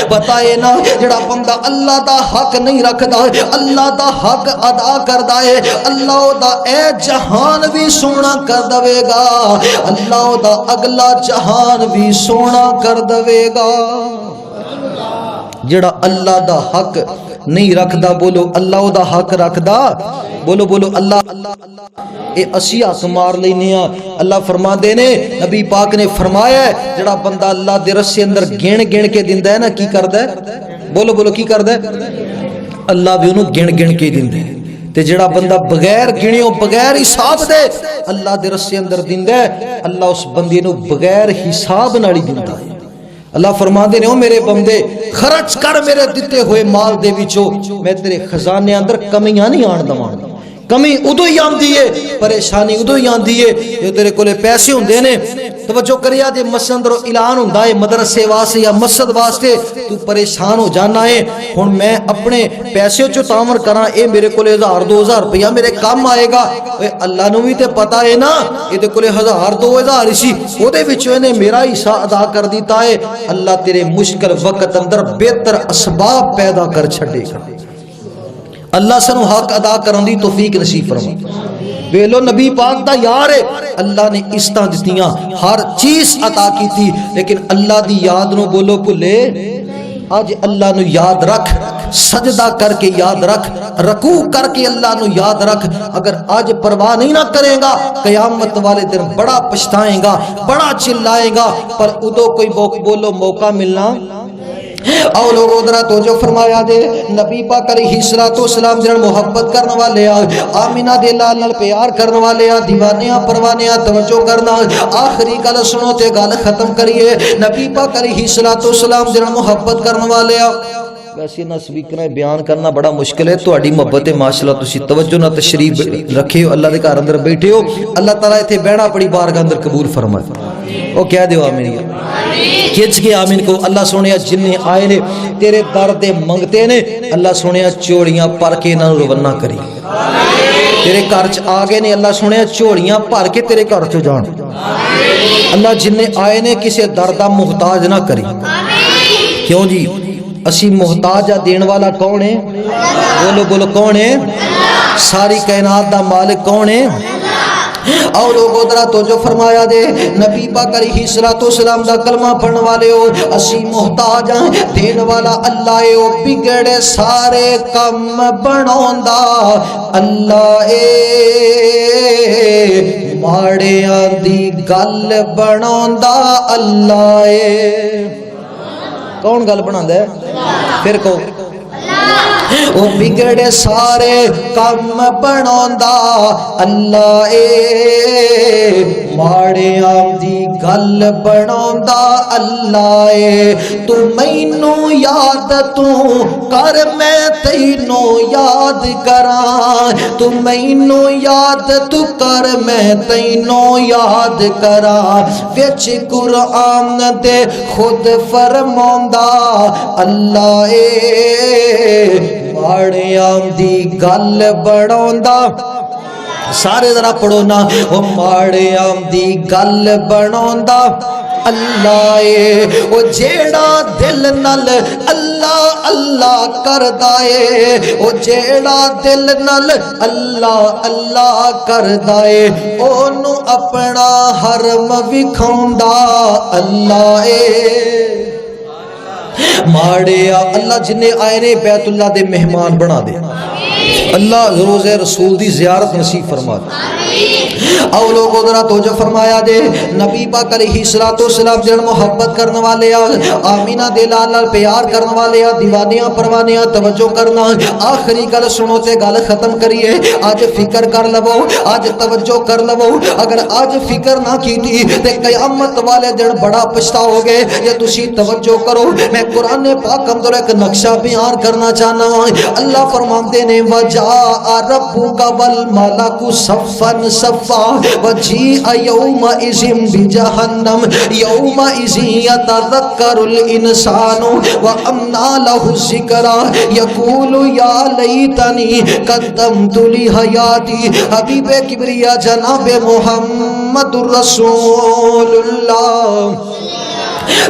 بتائے نا جڑا بندہ اللہ دا حق نہیں رکھدا اللہ دا حق ادا کردا ہے اللہ دا اے جہان بھی سونا کر دے گا اللہ دا اگلا جہان بھی سونا کر دے گا جڑا اللہ دا حق نہیں رکھدا بولو اللہ دا حق رکھدا بولو بولو اللہ اے اسی ہاتھ مار لینے ہاں اللہ فرما دے نے نبی پاک نے فرمایا ہے جڑا بندہ اللہ دے رسے اندر گن گن کے دیندا ہے نا کی کردا ہے بولو بولو کی کردا ہے اللہ بھی انہوں گن گن کے دیندا ہے تے جڑا بندہ بغیر گنیوں بغیر حساب دے اللہ دے رسے اندر دیندا ہے اللہ اس بندے نو بغیر حساب نال دیندا ہے اللہ فرما دے نے او میرے بندے خرچ کر میرے دتے ہوئے مال دے وچوں میں تیرے خزانے اندر کمیاں نہیں آن دواں کمی ادو ہی آندی ہے پریشانی ادو ہی آندی ہے جو تیرے کولے پیسے ہوندے نے توجہ کریا جے مسجد اندر اعلان ہوندا ہے مدرسے واسطے یا مسجد واسطے تو پریشان ہو جانا ہے ہن میں اپنے پیسے چوں تعمیر کراں اے میرے کولے 1000-2000 روپیہ میرے کام آئے گا اے اللہ نو بھی تے پتہ ہے نا اے تے کولے 1000-2000 اسی او دے وچوں نے میرا حصہ ادا کر دیتا ہے اللہ تیرے مشکل وقت اندر بہتر اسباب پیدا کر چھڈے گا اللہ سنو حق ادا کرن دی توفیق نصیب فرما ویلو نبی پاک دا یار ہے اللہ نے عزتاں دتیاں ہر چیز عطا کی تھی لیکن اللہ دی یاد نو بولو بھلے آج اللہ نو یاد رکھ سجدہ کر کے یاد رکھ رکوع کر کے اللہ نو یاد رکھ اگر آج پرواہ نہیں نہ کرے گا قیامت والے دن بڑا پچھتائیں گا بڑا چلائے گا پر ادو کوئی بولو موقع ملنا او لوگ ادھر توجہ فرمایا دے نبی پاک علیہ السلام جنہاں محبت کرنے والے آمینہ دے لال نال پیار کرنے والے دیوانیاں پروانیاں توجہ کرنا آخری گل سنو تے گل ختم کریے نبی پاک علیہ السلام جنہاں محبت کرنے والے ویسے نہ سپیکر بیان کرنا بڑا مشکل ہے تہاڈی محبت ماشاءاللہ تسی توجہ نہ تشریف رکھے ہو اللہ دے گھر اندر بیٹھے ہو اللہ تعالیٰ ایتھے بیٹھنا اپنی بارگاہ اندر قبول فرمائے او کہہ دیو آمین کھچ کے آمین کو اللہ سونیا جننے آئے نے تیرے در دے منگتے نے اللہ سونیا چوڑیاں پر کے انہاں نوں روانہ کری تیرے گھر چ آ گئے نے اللہ سنیا جھولیاں بھر کے تیرے گھر چ جان اللہ جن آئے نے کسی در دا محتاج نہ کری کیوں جی اسی محتاج دین والا کون ہے بولو بولو کون ہے ساری کائنات دا مالک کون ہے اور لوگوں درہ تو جو فرمایا دے نبی پاک علیہ السلام دا کلمہ پڑھنے والے ہو اسی محتاج ہیں دین والا اللہ ہے او بگڑے سارے کم بناوندا اللہ اے ماڑیاں دی گل بناوندا اللہ اے کون گل بناوندا ہے پھر کو او بگڑے سارے کم بناوندا اللہ اے ماڑیاں دی گل بناوندا اللہ اے تو مینوں یاد تو کر میں تینوں یاد کراں تو مینوں یاد تو کر میں تینوں یاد کراں وچ قرآن دے خود فرماوندا اللہ اے ماڑیاں دی گل بناوندا سارے ذرا پڑھو نا او ماڑیاں دی گل بناوندا اللہ اے او جیڑا دل نال اللہ اللہ کردا اے او جیڑا دل نال اللہ اللہ کردا اے اونوں اپنا حرم وکھاوندا اللہ اے ماڑیا اللہ جنہیں آئے نے بیت اللہ دے مہمان بنا دے اللہ روز رسول دی زیارت نصیب فرما دے او لوگوں ذرا توجہ فرمایا دے نبی پاک علیہ السلام جن محبت کرنے والے آمینہ دے لال لال پیار کرنے والے دیوانیاں پروانیاں توجہ کرنا آخری گل سنو تے گل ختم کریے آج فکر کر لو آج توجہ کر لو اگر آج فکر نہ کیتی تے قیامت والے دن بڑا پچھتاؤ گے یہ تسی توجہ کرو میں قرآن پاک اندر ایک نقشہ بیان کرنا چاہنا اللہ فرماتے نے وجاء ربک والملک صفا صفا وجیء یومئذ بجہنم یومئذ یتذکر الانسان وامنى له الذکری یقول یا لیتنی قدمت لحیاتی حبیب کبریا جناب محمد رسول اللہ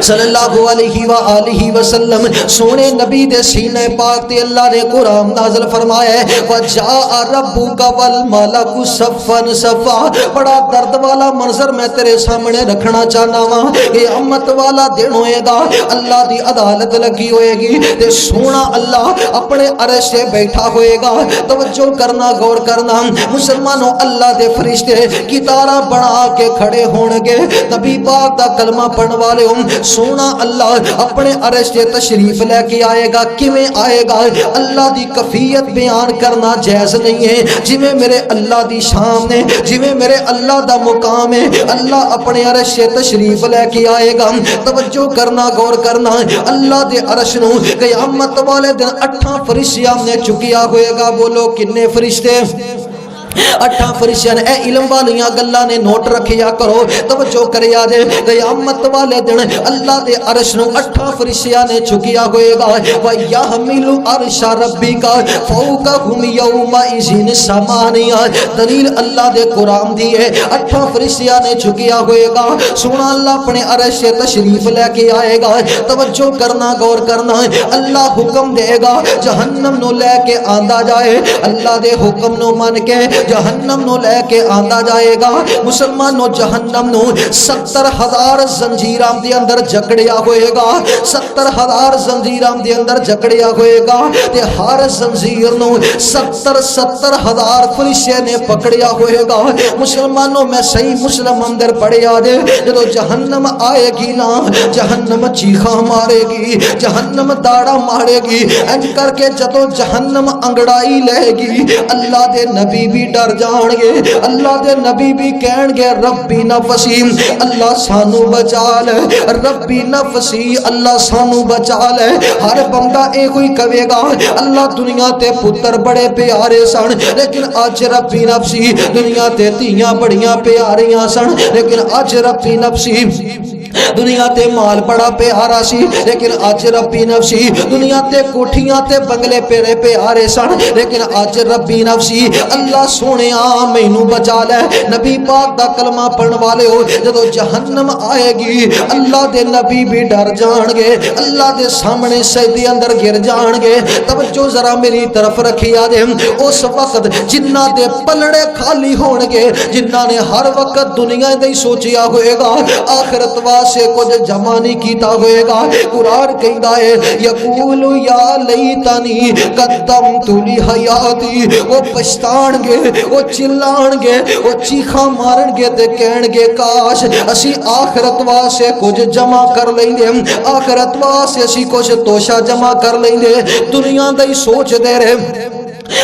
صلی اللہ علیہ وآلہ وسلم سونے نبی دے سینہ پاک تے اللہ نے قرآن نازل فرمایا ہے وَجَاءَ رَبُّكَ وَالْمَلَكُ صَفًّا صَفًّا بڑا درد والا منظر میں تیرے سامنے رکھنا چاہنا ہوں قیامت والا دن ہوئے گا اللہ دی عدالت لگی ہوئے گی تے سونا اللہ اپنے عرش سے بیٹھا ہوئے گا توجہ کرنا غور کرنا مسلمانوں اللہ دے فرشتے کتارہ بنا کے کھڑے ہونگے نبی پاک دا کلمہ پڑھنے والے ہوں سونا اللہ اپنے عرش سے تشریف لے کے آئے گا کیویں آئے گا اللہ دی کفیت بیان کرنا جائز نہیں ہے جویں میرے اللہ دی شان ہے جویں میرے اللہ دا مقام ہے اللہ اپنے عرش سے تشریف لے کے آئے گا توجہ کرنا غور کرنا اللہ دے عرش نو قیامت والے دن 8 فرشتیاں نے چکیا ہوئے گا بولو کنے فرشتے 8 فرشتیاں اے علم والیاں گلاں نے نوٹ رکھیا کرو توجہ کریا جے قیامت والے دن اللہ دے عرش نو 8 فرشتیاں نے چکیا ہوئے گا وَيَحْمِلُ عَرْشَ رَبِّكَ فَوْقَهُمْ يَوْمَئِذٍ ثَمَانِيَةٌ دلیل اللہ دے قرآن دی ہے 8 فرشتیاں نے چکیا ہوئے گا سونا اللہ اپنے عرش سے تشریف لے کے آئے گا توجہ کرنا غور کرنا اللہ حکم دے گا جہنم نو لے کے آندا جائے اللہ دے حکم نو مان کے جہنم نو لے کے آندا جائے گا مسلمانوں جہنم نو 70,000 زنجیراں دے اندر جکڑیا ہوئے گا 70,000 زنجیراں دے اندر جکڑیا ہوئے گا تے ہر زنجیر نو 70,000 فرشتے نے پکڑیا ہوئے گا مسلمانوں میں صحیح مسلم اندر پڑھیا دے جدو جہنم آئے گی نا جہنم چیخاں مارے گی جہنم داڑا مارے گی انج کر کے جدو جہنم انگڑائی لے گی اللہ دے نبی بھی ڈر جان گے اللہ دے نبی بھی کہن گے ربی نفسی اللہ سانو بچا لے ربی نفسی اللہ سانو بچا لے ہر بندہ اے کوئی کہے گا اللہ دنیا تے پتر بڑے پیارے سن لیکن آج ربی نفسی دنیا تے تیاں بڑیاں پیاریاں سن لیکن آج ربی نفسی دنیا تے مال بڑا پیارا سی لیکن اج ربی نفسی دنیا تے کوٹھیاں تے بنگلے پیڑے پیارے سن لیکن اج ربی نفسی اللہ سونیا مینوں بچا لے نبی پاک دا کلمہ پڑھن والے ہو جدو جہنم آئے گی اللہ دے نبی بھی ڈر جان گے اللہ دے سامنے سجدے اندر گر جان گے توجہ ذرا میری طرف رکھی آ دے اس وقت جنہ دے پلڑے خالی ہون گے جنہ نے ہر وقت دنیا دے سوچیا ہوئے گا آخرت واسطے کچھ جمع نہیں کیتا ہوئے گا قرآن کہندا ہے یقول یا لیتنی قدمت لحیاتی وہ پچھتان گے وہ چلان گے وہ چیخاں مارن گے تے کہن گے کاش اسی آخرت واسطے کچھ جمع کر لیں گے آخرت واسطے اسی کچھ توشہ جمع کر لیں گے دنیا دا ہی سوچ دے رہے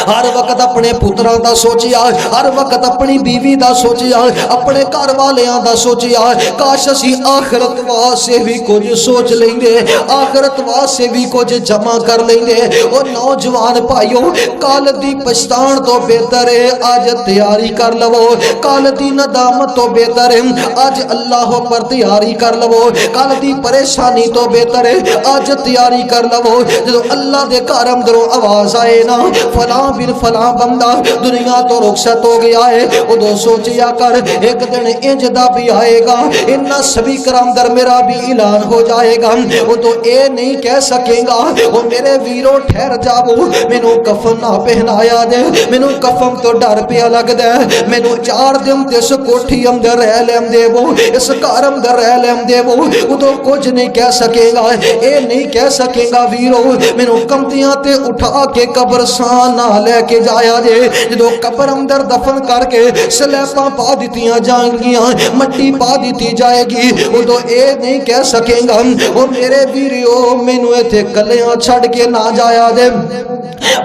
ہر وقت اپنے پتراں دا سوچیا ہر وقت اپنی بیوی دا سوچیا اپنے گھر والیاں دا سوچیا کاش اسی آخرت واسطے بھی کچھ سوچ لیں گے آخرت واسطے بھی کچھ جمع کر لیں گے او نوجوان بھائیو کل دی پچھتان تو بہتر ہے آج تیاری کر لو کل دی ندامت تو بہتر ہے آج اللہ پر تیاری کر لو کل دی پریشانی تو بہتر ہے آج تیاری کر لو جدو اللہ دے گھر اندروں آواز آئے نا فلاں بن فلاں بندہ دنیا تو رخصت ہو گیا ہے ادو سوچیا کر ایک دن انج دا بھی آئے گا انہاں سبھی کرام در میرا بھی اعلان ہو جائے گا وہ تو اے نہیں کہہ سکے گا وہ میرے ویرو ٹھہر جاؤ مینوں کفن نہ پہنایا دے مینوں کفن تو ڈر پیا لگ دے مینوں 4 دن تے اس کوٹھی اندر رہ لیم دے وہ اس گھر اندر رہ لیم دے وہ ادو کچھ نہیں کہہ سکے گا اے نہیں کہہ سکے گا ویرو مینوں کمتیاں تے اٹھا کے قبرستان نہ لے کے جایا دے جدو قبر اندر دفن کر کے سلیپاں پا دیتیاں جائیں گیاں مٹی پا دیتی جائے گی ادو اے نہیں کہہ سکے گا وہ میرے ویریو مینوں ایتھے کلیاں چھڑ کے نہ جایا دے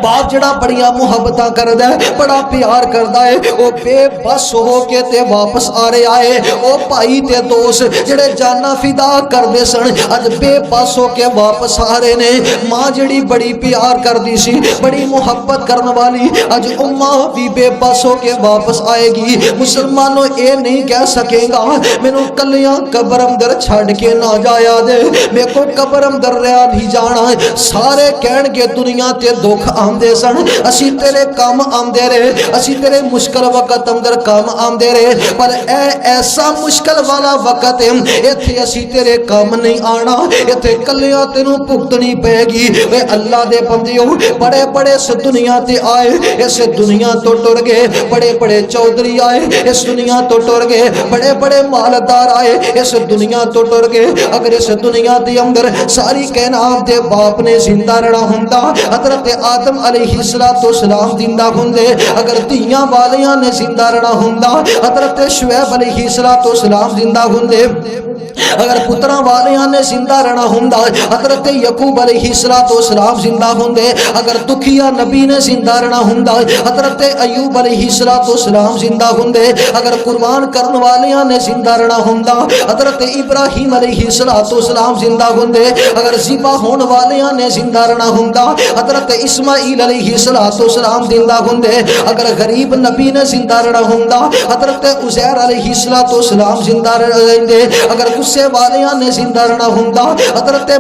باپ جڑا بڑیاں محبتاں کردا ہے بڑا پیار کردا ہے او بے بس ہو کے تے واپس آ رہے آئے او بھائی تے دوست جڑے جانا فدا کردے سن اج بے بس ہو کے واپس آ رہے نے ماں جڑی بڑی پیار کردی سی بڑی محبت کرن والی اج اماں بھی بے بس ہو کے واپس آئے گی مسلمانوں اے نہیں کہہ سکے گا مینوں کلیاں قبر اندر چھڑ کے نہ جایا دے میرے کو قبر اندر رہا نہیں جانا سارے کہن گے دنیا تے دکھ آمدے سن اسی تیرے کام آمدے رہے اسی تیرے مشکل وقت اندر کام آمدے رہے پر اے ایسا مشکل والا وقت ہے ایتھے اسی تیرے کام نہیں آنا ایتھے کلیاں تینوں بھگتنی پے گی اے اللہ دے بندیو بڑے بڑے اس دنیا تے آئے اس دنیا تو ٹر گئے بڑے بڑے چودھری آئے اس دنیا تو ٹر گئے بڑے بڑے مالدار آئے اس دنیا تو ٹر گئے اگر اس دنیا دے اندر ساری کائنات دے باپ نے زندہ رہنا ہوندا حضرت آدم علیہ السلام زندہ ہوندے اگر دھیاں والیاں نے زندہ رہنا ہوندا حضرت شعیب علیہ السلام زندہ ہوندے اگر پتراں والیاں نے زندہ رہنا ہوندا حضرت یعقوب علیہ السلام زندہ ہوندے اگر دکھیا نبی نے زندہ رہنا ہوندا حضرت ایوب علیہ السلام زندہ ہوندے اگر قربان کرن والیاں نے زندہ رہنا ہوندا حضرت ابراہیم علیہ السلام زندہ ہوندے اگر ذبح ہون والیاں نے زندہ رہنا ہوندا حضرت اسماعیل علیہ السلام زندہ ہوندے اگر غریب نبی نے زندہ رہنا ہوندا حضرت عزیر علیہ السلام زندہ رہندے اگر غصے والیاں نے زندہ رہنا ہوندا حضرت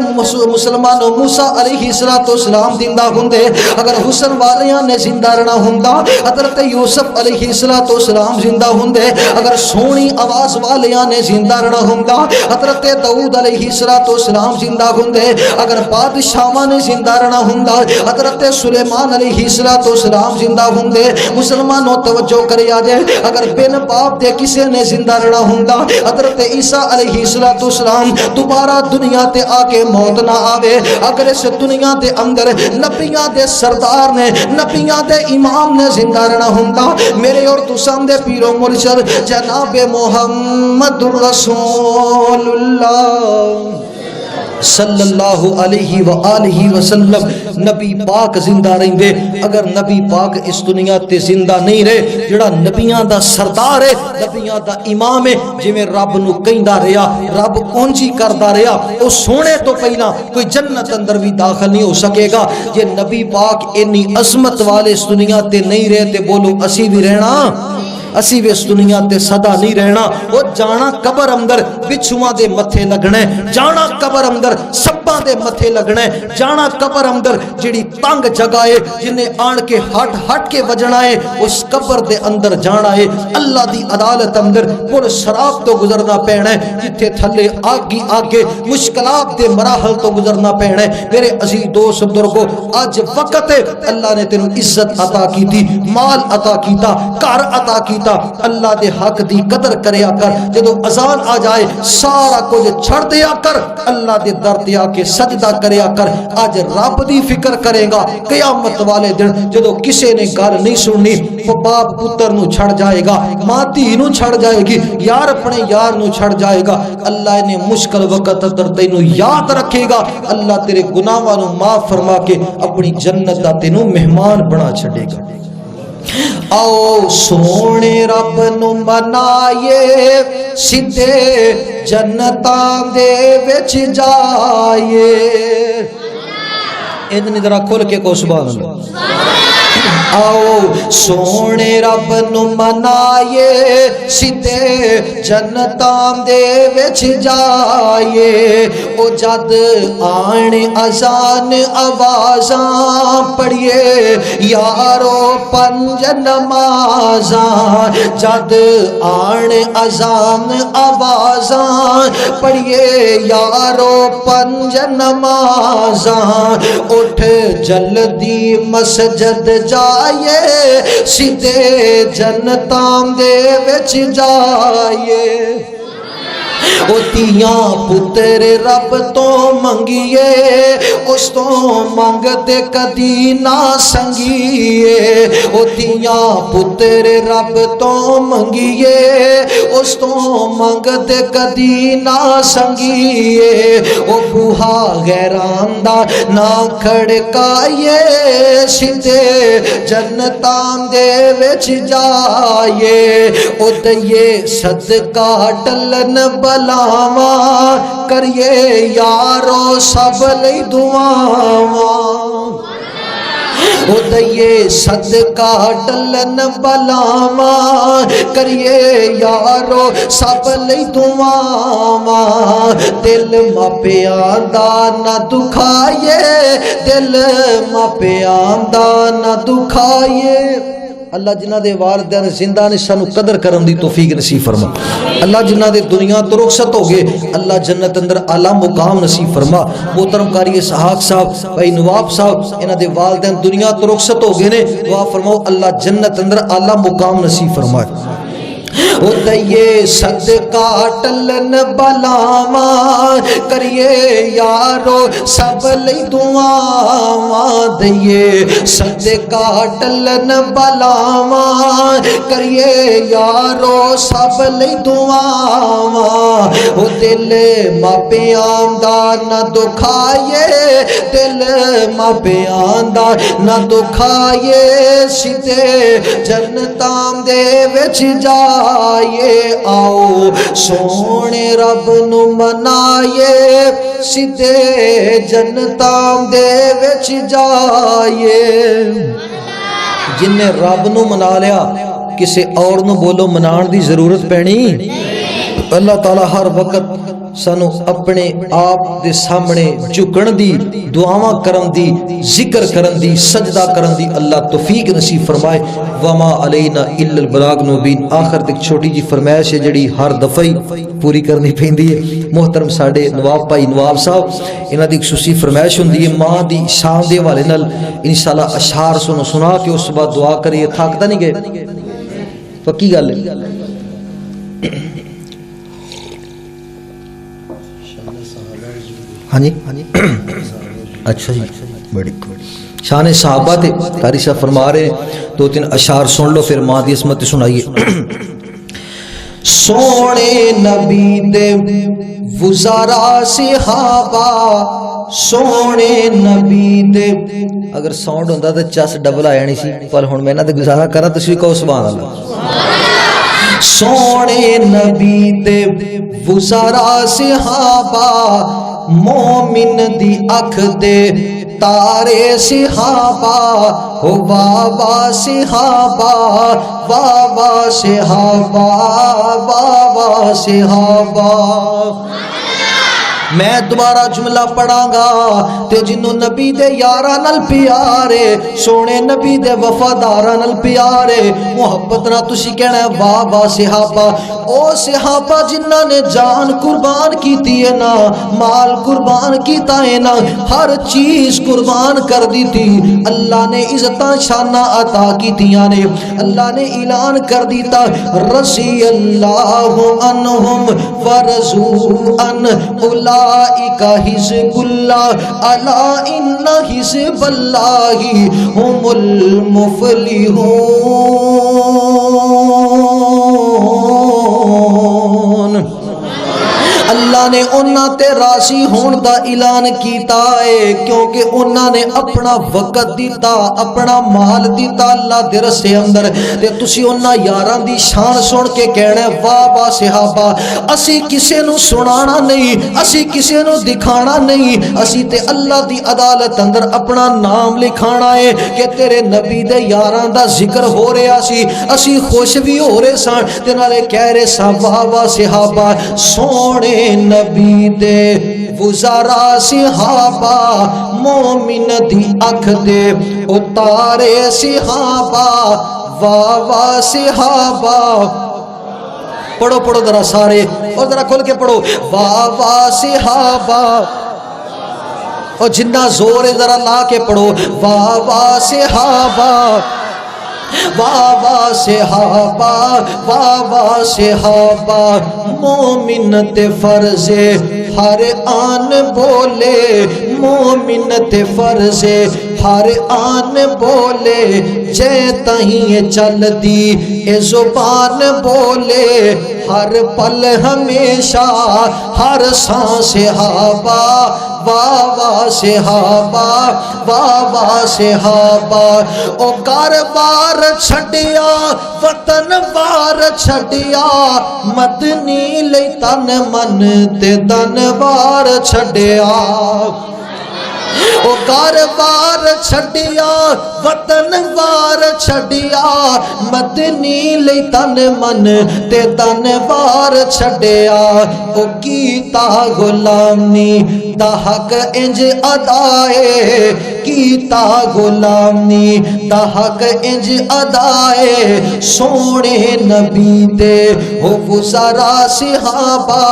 مسلمانوں موسیٰ علیہ السلام زندہ ہوندے اگر حسن والیاں نے زندہ رہنا ہوندا حضرت یوسف علیہ السلام زندہ ہوندے اگر سونی آواز والیاں نے زندہ رہنا ہوندا حضرت داؤد علیہ السلام زندہ ہوندے اگر بادشاہاں نے زندہ رہنا ہوندا حضرت سلیمان علیہ السلام زندہ ہوندے مسلمانوں توجہ کریا جے اگر بن باپ دے کسے نے زندہ رہنا ہوندا حضرت عیسیٰ علیہ السلام دوبارہ دنیا تے آ کے موت نہ آوے اگر اس دنیا دے اندر نبیاں دے سردار نے نبیاں دے امام نے زندہ رہنا ہوندا میرے اور تساں دے پیر و مرشد جناب محمد رسول اللہ صلی اللہ علیہ وآلہ وسلم نبی پاک زندہ رہندے اگر نبی پاک اس دنیا تے زندہ نہیں رہے جڑا نبیاں دا سردار ہے نبیاں دا امام ہے جویں رب نو کہندا رہیا رب اونجی کردا رہیا او سونے تو پہلا کوئی جنت اندر بھی داخل نہیں ہو سکے گا جے نبی پاک اتنی عظمت والے اس دنیا تے نہیں رہے تے بولو اسی بھی رہنا اسی بھی اس دنیا تے صدا نہیں رہنا، وہ جانا قبر اندر بچھواں دے متھے لگنا ہے، جانا قبر اندر سباں دے متھے لگنا ہے، جانا قبر اندر جڑی تنگ جگہ ہے جنہیں آن کے ہٹ کے وجنا ہے، اس قبر دے اندر جانا ہے، اللہ دی عدالت اندر پل شراب تو گزرنا پینا ہے، جتھے تھلے آگے مشکلات دے مراحل تو گزرنا پینا ہے۔ میرے عزیز دوست بزرگو، آج وقت ہے اللہ نے تینوں عزت عطا کی تھی، مال عطا کیتا، گھر عطا کیتا، اللہ دے حق دی قدر کریا کر، جدو اذان آ جائے سارا کچھ چھڑ دیا کر، اللہ دے در تے آ کے سجدہ کریا کر۔ آج رب دی فکر کرے گا قیامت والے دن جدو کسے نے گل نہیں سننی، باپ پتر نو چھڑ جائے گا، ماں دھی نو چھڑ جائے گی، یار اپنے یار نو چھڑ جائے گا، اللہ نے مشکل وقت اندر تینوں یاد رکھے گا، اللہ تیرے گناہاں نو معاف فرما کے اپنی جنت دا تینوں مہمان بنا چھڑے گا۔ آؤ سونے رب نو منائے، سیدھے جنتاں دے وچ جائے۔ ادھر ذرا کھول کے کو سبحان اللہ۔ آؤ سونے رب نو منائے، سیدھے جنتاں دے وچ جائے۔ او جد آن اذان آوازاں پڑھیے یارو پنج نمازاں، جد آن اذان آوازاں پڑھیے یارو پنج نمازاں، اٹھ جلدی مسجد جائے، سیدھے جنتاں دے وچ جائے۔ او تیاں پتر رب تو منگیے، اس تو منگتے کدی نہ سنگیے۔ او تیاں پتر رب تو منگیے، اس تو منگتے کدی نہ سنگیے۔ او بوہا غیران دا نہ کھڑکائیے، سیدھے جنتاں دے وچ جائے۔ او دئیے صدقہ ٹلن بلاواں کریے یارو سب لئی دعاواں، او دئیے صدقہ ٹلن بلاواں کریے یارو سب لئی دعاواں۔ دل ماپیاں دا نہ دکھائیے، دل ماپیاں دا نہ دکھائیے۔ اللہ جنہ دے والدین زندہ نے سانو قدر کرن دی توفیق نصیب فرما، اللہ جنہ دے دنیا تو رخصت ہو گئے اللہ جنت اندر اعلیٰ مقام نصیب فرما۔ محترم قاری اسحاق صاحب، بھائی نواب صاحب، انہ دے والدین دنیا تو رخصت ہو گئے نے، دعا فرماؤ اللہ جنت اندر اعلیٰ مقام نصیب فرمائے۔ او دئیے صدقہ ٹلن بلاواں کریے یارو سب لئی دعاواں، دئیے صدقہ ٹلن بلاواں کریے یارو سب لئی دعاواں۔ او دل ماپیاں دا نہ دکھائیے، دل ماپیاں دا نہ دکھائیے، سیدھے جنتاں دے وچ جائے۔ آؤ سونے رب نو منائے، سیدھے جنتاں دے وچ جائے۔ جن نے رب نو منا لیا کسے اور نو بولو منان دی ضرورت پینی۔ اللہ تعالی ہر وقت سانو اپنے آپ دے سامنے جھکن دی، دعاواں کرن دی، ذکر کرن دی، سجدہ کرن دی اللہ توفیق نصیب فرمائے۔ وما علینا الا البلاغ المبین۔ آخر تک چھوٹی جی فرمائش ہے جڑی ہر دفعہ پوری کرنی پیندی ہے۔ محترم ساڈے نواب بھائی نواب صاحب انہاں دی خصوصی فرمائش ہوندی ہے، ماں دی شان دے حوالے نال انشاءاللہ اشعار سنا کے اس بعد دعا کریے۔ تھکدا نہیں گئے؟ پکی گل ہے۔ ہاں جی اچھا جی، بڑی شان صحابہ تے قاری صاحب فرما رہے ہیں، دو تین اشعار سن لو پھر ماں دی عظمت سنائیے۔ سونے نبی دے وزارا صحابہ، سونے نبی دے، اگر ساؤنڈ ہوندا تے چس ڈبل آ جانی سی، پر ہن میں انہاں تے گزارا کراں تسی کہو سبحان اللہ۔ سونے نبی دے وزارا صحابہ، مومن دی اکھ دے تارے صحابہ ہو واہ واہ صحابہ واہ واہ صحابہ واہ واہ صحابہ میں دوبارہ جملہ پڑھاں گا تے جنوں نبی دے یاراں نال پیارے سونے نبی دے وفاداراں نال پیارے محبت نہ تسی کہنا ہے واہ واہ صحابہ او صحابہ جنہاں نے جان قربان کیتی ہے نا مال قربان کیتا ہے نا ہر چیز قربان کر دیتی اللہ نے عزتاں شاناں عطا کیتیاں نے اللہ نے اعلان کر دیتا رضی اللہ عنہم ورضوا عنہ اولئک حزب اللہ الا ان حزب اللہ هم المفلحون اللہ نے انہاں تے راضی ہون دا اعلان کیتا ہے کیونکہ انہاں نے اپنا وقت دیتا اپنا مال دیتا اللہ دے رستے اندر تے تسی انہاں یاراں دی شان سن کے کہنا ہے واہ واہ صحابہ اسی کسے نو سنانا نہیں اسی کسے نو دکھانا نہیں اسی تے اللہ دی عدالت اندر اپنا نام لکھانا ہے کہ تیرے نبی دے یاراں دا ذکر ہو رہا سی اسی خوش بھی ہو رہے سان تے نالے کہہ رہے سان واہ واہ صحابہ سونے نبی دے وزارا صحابہ مومن دی اکھ دے اتارے صحابہ واہ واہ صحابہ پڑھو پڑھو ذرا سارے اور ذرا کھول کے پڑھو واہ واہ صحابہ اور جنہ زور ہے ذرا لا کے پڑھو واہ واہ صحابہ واہ واہ صحابہ واہ واہ صحابہ مومن تے فرض ہر آن بولے مومن تے فرض ہر آن بولے جے تہیں چل دی اے زبان بولے ہر پل ہمیشہ ہر سانس صحابہ واہ واہ صحابہ واہ واہ صحابہ او کاروبار چھڈیا وطن وار چھڈیا مدنی لئی تن من تے دن وار چھڈیا او کاروبار چھڈیا وطن وار چھڈیا مدنی لئی تن من تے تن وار چھڈیا او کیتا غلامی دا حق انج ادائے کیتا غلامی دا حق انج ادائے سونے نبی دے ہو وزارا صحابہ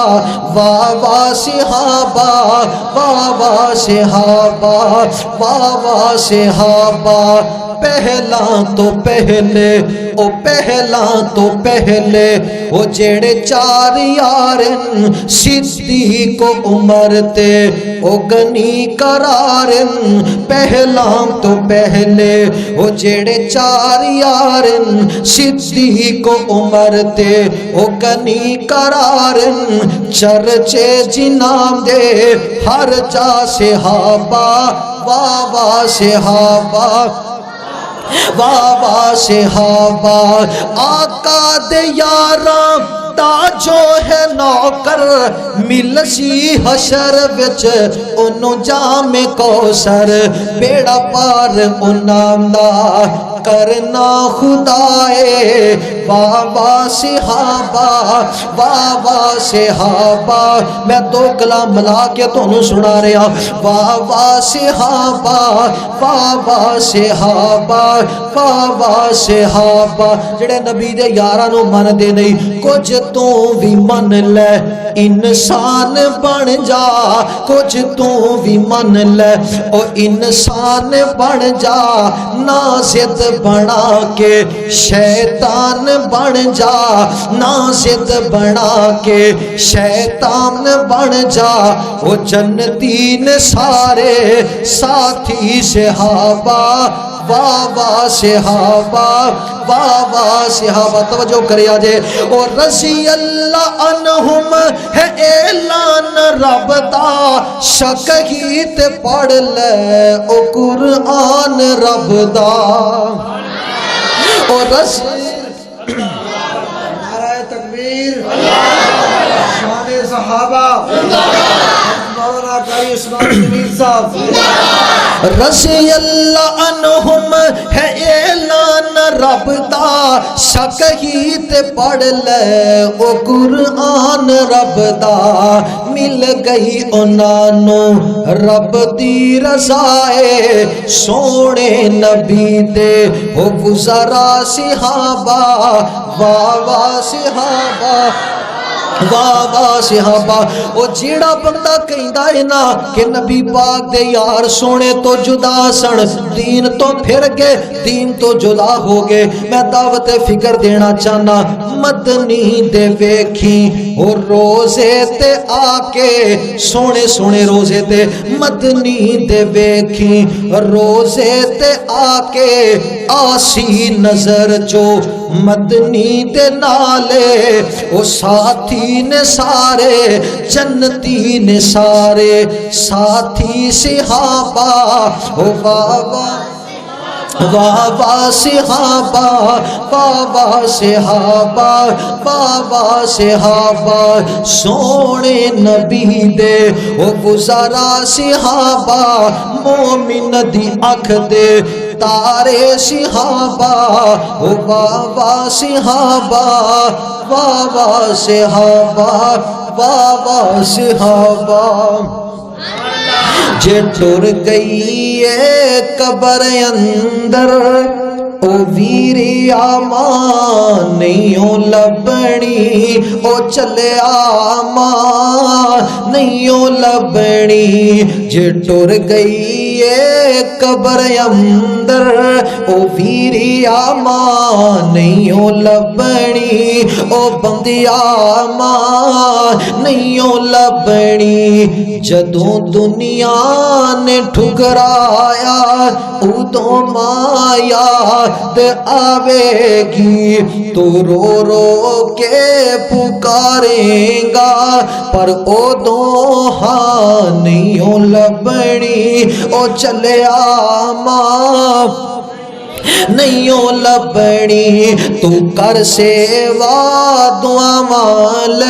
واہ واہ صحابہ واہ واہ صحابہ واہ واہ صحابہ پہلا تو پہلے او پہلا تو پہلے او جیڑے چار یارن صدیق و عمر تے او گنی قرارن پہلا تو پہلے او جیڑے چار یارن صدیق و عمر تے او گنی قرارن چرچے جنام دے ہر جا صحابہ واہ واہ صحابہ واہ واہ صحابہ آقا دے یاراں دا جو ہے نوکر ملسی حشر وچ انہوں جام کوثر بیڑا پار انہاں دا کرنا خدائے واہ واہ صحابہ واہ واہ صحابہ میں دو کلام ملا کے تانوں سنا رہا واہ واہ صحابہ واہ واہ صحابہ واہ واہ صحابہ جڑے نبی دے یاراں نو من دے نہیں کچھ تو بھی من لے انسان بن جا کچھ تو بھی من لے او انسان بن جا نہ ضد بنا کے شیطان بن جا نہ ضد بنا کے شیطان بن جا او جنتین سارے ساتھی صحابہ واہ واہ صحابہ واہ واہ صحابہ توجہ کرے آجے اور رضی اللہ عنہم ہے اعلان رب دا شکہیت پڑھ لے او قرآن رب دا اور رضی نعرہ تکبیر شان صحابہ مولانا قاری عثمان جمیل صاحب رضی اللہ عنہم ہے اعلان رب دا شکہیت پڑھ لے او قرآن رب دا مل گئی انانو رب دی رضائے سونے نبی دے او وزرا صحابہ واہ واہ صحابہ واہ واہ صحابہ او جیڑا بندہ کہندا ہے نا کہ نبی پاک دے یار سونے تو جدا سن دین تو پھر گئے دین تو جدا ہو گئے میں دعوت فکر دینا چاہنا مدنی دے ویکھی اور روزے تے آ کے سونے سونے روزے تے مدنی دے ویکھی روزے تے آ کے آسی نظر جو مدنی دے نالے او ساتھی نے سارے جنتی نے سارے ساتھی صحابہ او بابا واہ واہ صحابہ واہ واہ صحابہ واہ واہ صحابہ سونے نبی دے او گزارا صحابہ مومن دی اکھ دے تارے صحابہ او واہ واہ صحابہ واہ واہ صحابہ واہ واہ صحابہ جے ٹر گئی ہے قبر اندر او ویری آمان نہیں لبنی او چلے آمان نہیں لبنی جے ٹر گئی ہے قبر اندر او ویری آمان نہیں لبنی او بندی آمان نہیں لبنی جدوں دنیا نے ٹھکرایا ادوں مایا آوے گی تو رو رو کے پکاریں گا پر او دو ہاں نہیں لبنی او چلے آماں نہیں لبنی تو کر سیوا دعا مال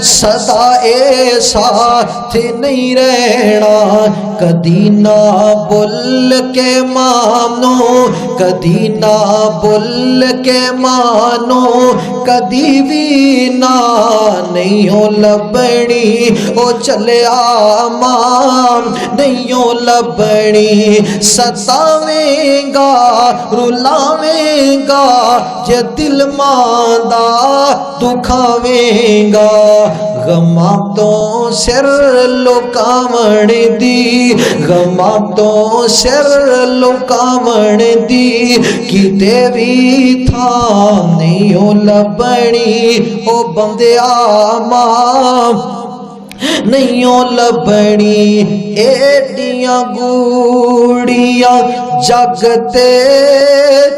صدا اے ساتھ نہیں رہنا کدی نہ بول کے مانو کدی نہ بول کے مانو کدی بھی نہ نہیں لبنی او چلے آمام نہیں لبنی ستاویں گا رلاویں گا جے دل ماندہ دکھاویں گا غماں تو سر لکاون دی غماں تو سر لکاون دی کیتے بھی تھا نہیں لبنی او بندیا ماں نہیں لبنی ایڈیاں گوڑیاں جگتے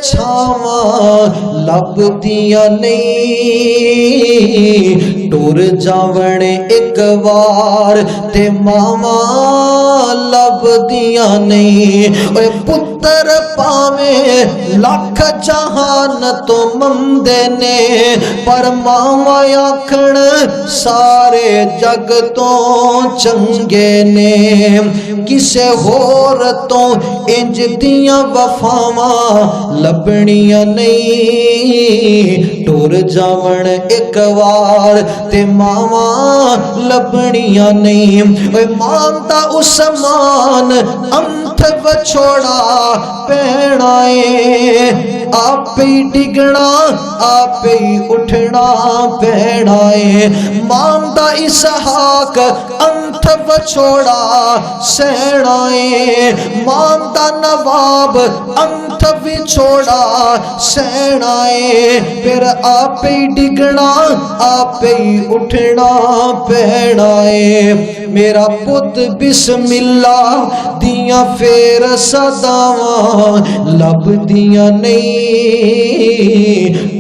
چھاواں لب دیاں نہیں ٹور جاون ایک وار تے ماما لب دیاں نہیں اے پتر پاویں لاکھ جہان تو مندے نے پر ماما آکھن سارے جگ تو چنگے نے کسے ہور تو انج دیاں وفاواں لبنیاں نہیں ٹور جاون ایک وار تے ماواں لبنیاں نہیں اے مانتا عثمان انت وچھوڑا پینا ہے آپ ہی ڈگنا آپ ہی اٹھنا پینا ہے مانتا اسحاق انت وچھوڑا سینا ہے مانتا نواب انت وچھوڑا سینا ہے پھر آپ ہی ڈگنا آپ ہی اٹھنا پینا ہے میرا پت بسم اللہ دیاں پھر صداواں لب دیاں نہیں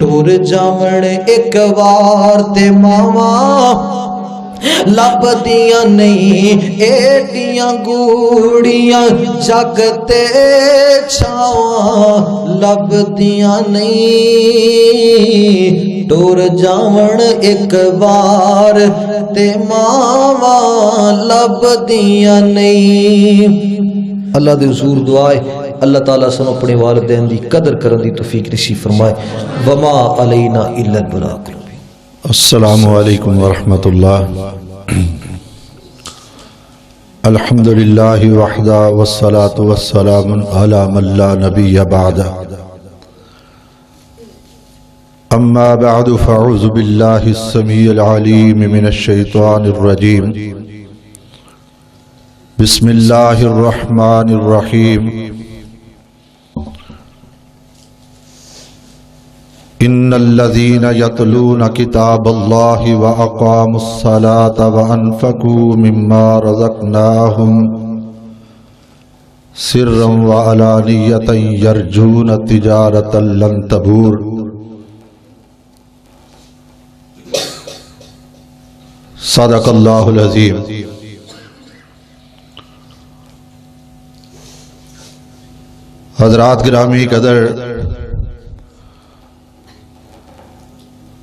ٹور جاون ایک وار تے ماواں لبدیاں نہیں ایڈیاں گوڑیاں جگ تے چھاواں لبدیاں نہیں ٹور جاون ایک بار تے ماواں لبدیاں نہیں۔ اللہ دے حضور دعائے اللہ تعالیٰ سن اپنے والدین دی قدر کرن دی توفیق نصیب فرمائے۔ وما علینا الا البلاغ۔ السلام علیکم ورحمۃ اللہ۔ الحمد للہ وحدہ والصلاة والسلام علی من لا نبی بعدہ۔ اما بعد فاعوذ باللہ السمیع العلیم من الشیطان الرجیم۔ بسم اللہ الرحمن الرحیم۔ ان الذين يتلون كتاب الله واقاموا الصلاة وانفقوا مما رزقناهم سرا وعلانية يرجون تجارة لن تبور۔ صدق اللہ العظیم۔ حضرات گرامی قدر،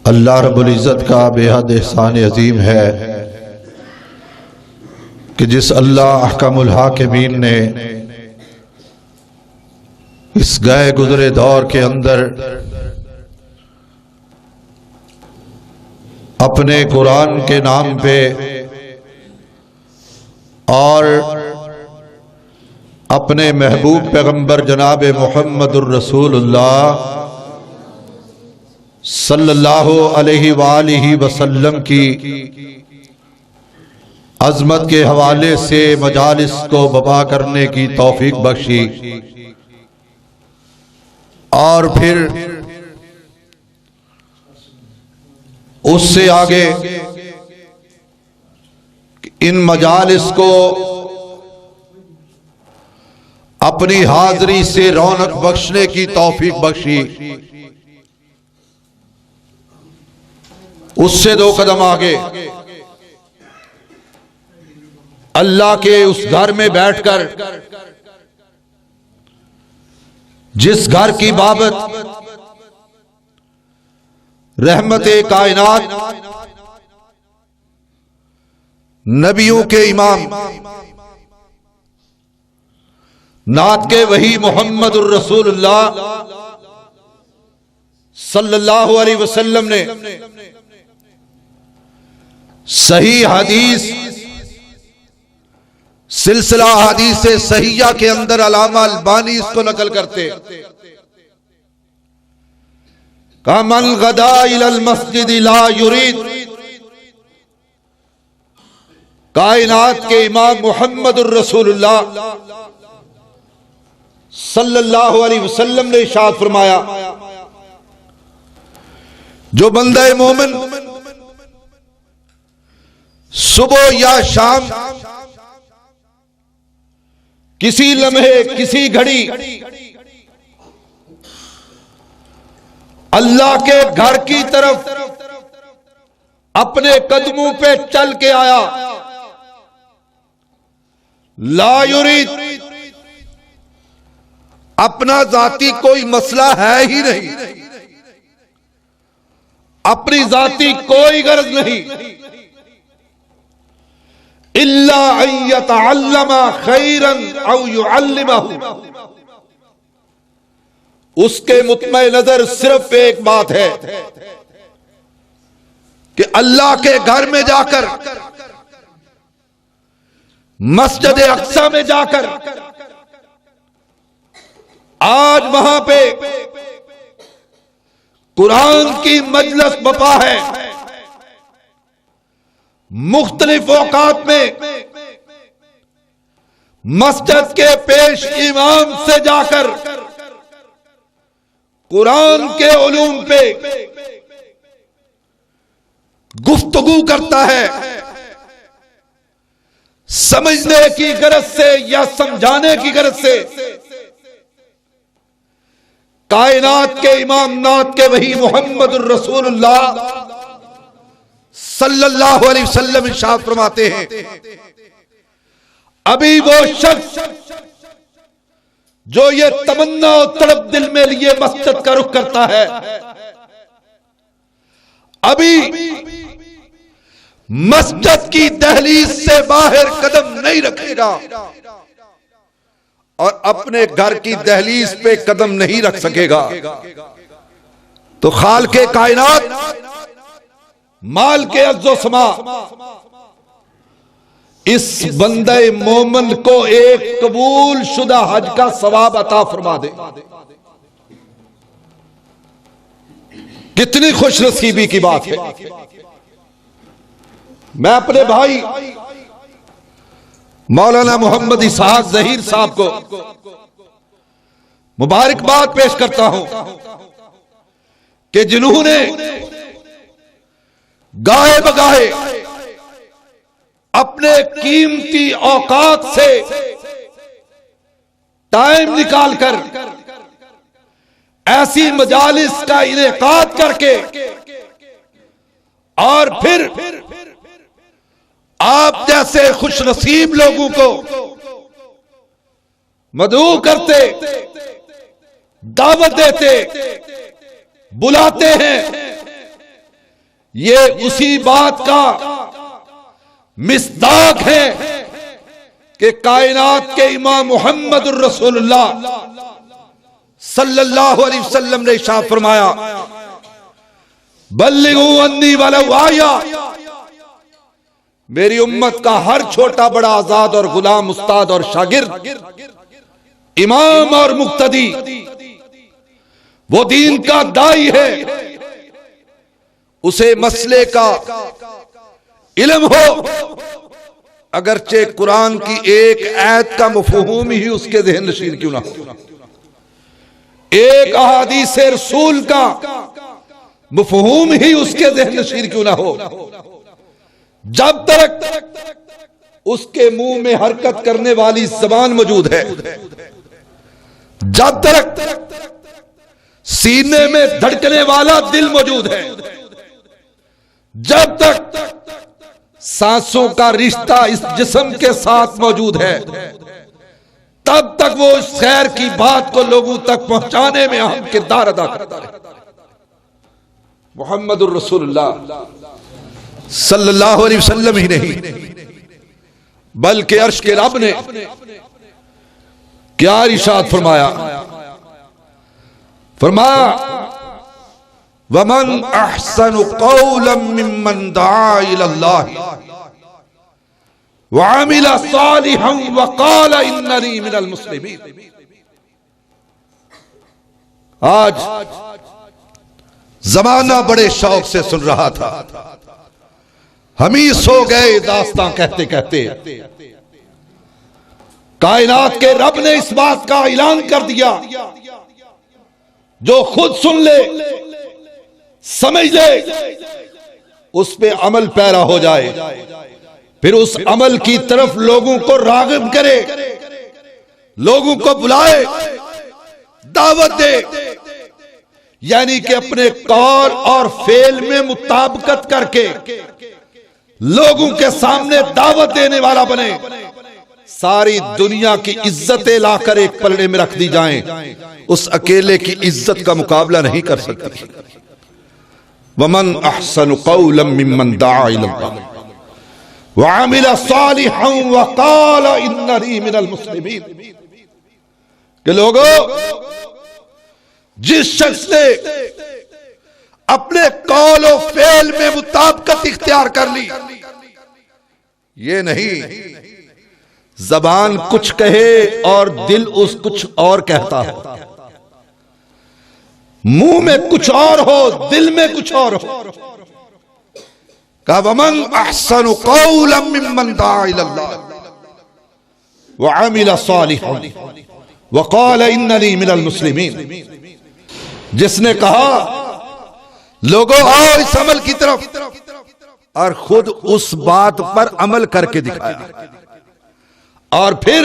اللہ رب العزت کا بے حد احسان عظیم ہے کہ جس اللہ احکم الحاکمین نے اس گئے گزرے دور کے اندر اپنے قرآن کے نام پہ اور اپنے محبوب پیغمبر جناب محمد الرسول اللہ صلی اللہ علیہ وآلہ وسلم کی عظمت کے حوالے سے مجالس کو برپا کرنے کی توفیق بخشی، اور پھر اس سے آگے ان مجالس کو اپنی حاضری سے رونق بخشنے کی توفیق بخشی، اس سے دو قدم آگے اللہ کے اس گھر میں بیٹھ کر جس گھر کی بابت رحمت کائنات نبیوں کے امام نعت کے وحی محمد الرسول اللہ صلی اللہ علیہ وسلم نے صحیح حدیث سلسلہ حدیث صحیحہ کے اندر علامہ البانی اس کو نقل کرتے کہ من غدا الی المسجد لا یرید، کائنات کے امام محمد الرسول اللہ صلی اللہ علیہ وسلم نے ارشاد فرمایا، جو بندہ مومن صبح یا شام کسی لمحے کسی گھڑی اللہ کے گھر کی طرف اپنے قدموں پہ چل کے آیا، لا یرید، اپنا ذاتی کوئی مسئلہ ہے ہی نہیں، اپنی ذاتی کوئی غرض نہیں، الا ان یتعلم خیرا او یعلمہ، اس کے مطمع نظر صرف ایک بات ہے کہ اللہ کے گھر میں جا کر، مسجد اقصی میں جا کر، آج وہاں پہ قرآن کی مجلس بپا ہے، مختلف اوقات میں مسجد کے پیش امام سے جا کر قرآن کے علوم پہ گفتگو کرتا ہے، سمجھنے کی غرض سے یا سمجھانے کی غرض سے کائنات کے امام نعت کے وحی محمد الرسول اللہ صلی اللہ علیہ وسلم ارشاد فرماتے ہیں ابھی وہ شخص جو یہ تمنا و طلب دل میں لیے مسجد کا رخ کرتا ہے ابھی مسجد کی دہلیز سے باہر قدم نہیں رکھے گا اور اپنے گھر کی دہلیز پہ قدم نہیں رکھ سکے گا تو خالق کائنات مالک عز و سما اس بندہ مومن کو ایک قبول شدہ حج کا ثواب عطا فرما دے. کتنی خوش نصیبی کی بات ہے. میں اپنے بھائی مولانا محمد اسحاق ظہیر صاحب کو مبارکباد پیش کرتا ہوں کہ جنہوں نے گاہے بگاہے اپنے قیمتی اوقات سے ٹائم نکال کر ایسی مجالس کا انعقاد کر کے اور پھر آپ جیسے خوش نصیب لوگوں کو مدعو کرتے، دعوت دیتے، بلاتے ہیں. یہ اسی بات کا مصداق ہے کہ کائنات کے امام محمد الرسول اللہ صلی اللہ علیہ وسلم نے ارشاد فرمایا بلغوا انی ولو آیا. میری امت کا ہر چھوٹا بڑا آزاد اور غلام، استاد اور شاگرد، امام اور مقتدی وہ دین کا دائی ہے. اسے مسئلے کا علم ہو، اگرچہ قرآن کی ایک آیت کا مفہوم ہی اس کے ذہن نشین کیوں نہ ہو، ایک احادیث رسول کا مفہوم ہی اس کے ذہن نشین کیوں نہ ہو، جب تک اس کے منہ میں حرکت کرنے والی زبان موجود ہے، جب تک سینے میں دھڑکنے والا دل موجود ہے، جب تک سانسوں کا رشتہ اس جسم کے ساتھ موجود ہے، تب تک وہ اس خیر کی بات کو لوگوں تک پہنچانے میں اہم کردار ادا کرتا ہے. محمد الرسول اللہ صلی اللہ علیہ وسلم ہی نہیں بلکہ عرش کے رب نے کیا ارشاد فرمایا؟ فرمایا وَمَنْ أَحْسَنُ قَوْلًا مِّمَّنْ دَعَا إِلَى اللَّهِ وَعَمِلَ صَالِحًا وَقَالَ إِنَّنِي مِنَ الْمُسْلِمِينَ. آج زمانہ بڑے شوق سے سن رہا تھا، ہم ہی سو گئے داستاں کہتے کہتے. کائنات کے رب نے اس بات کا اعلان کر دیا، جو خود سن لے، سمجھ لے، اس پہ عمل پیرا ہو جائے، پھر اس عمل کی طرف لوگوں کو راغب کرے، لوگوں کو بلائے، دعوت دے، یعنی کہ اپنے قول اور فعل میں مطابقت کر کے لوگوں کے سامنے دعوت دینے والا بنے. ساری دنیا کی عزتیں لا کر ایک پلڑے میں رکھ دی جائیں، اس اکیلے کی عزت کا مقابلہ نہیں کر سکتی. وَمَنْ أَحْسَنُ قَوْلًا مِّمَّنْ دَعَا إِلَى اللَّهِ وَعَمِلَ صَالِحًا وَقَالَ إِنَّنِي مِنَ الْمُسْلِمِينَ. کہ لوگوں، جس شخص نے اپنے قول و فعل میں مطابقت اختیار کر لی، یہ نہیں زبان کچھ کہے اور دل اس کچھ اور کہتا ہو، منہ میں کچھ اور ہو دل میں کچھ اور ہو. کہا وَمَنْ أَحْسَنُ قَوْلًا مِّمَّنْ دَعَا إِلَى اللَّهِ وَعَمِلَ صَالِحًا وَقَالَ إِنَّنِي مِنَ الْمُسْلِمِينَ. جس نے کہا لوگوں آؤ اس عمل کی طرف، اور خود اس بات پر عمل کر کے دکھایا، اور پھر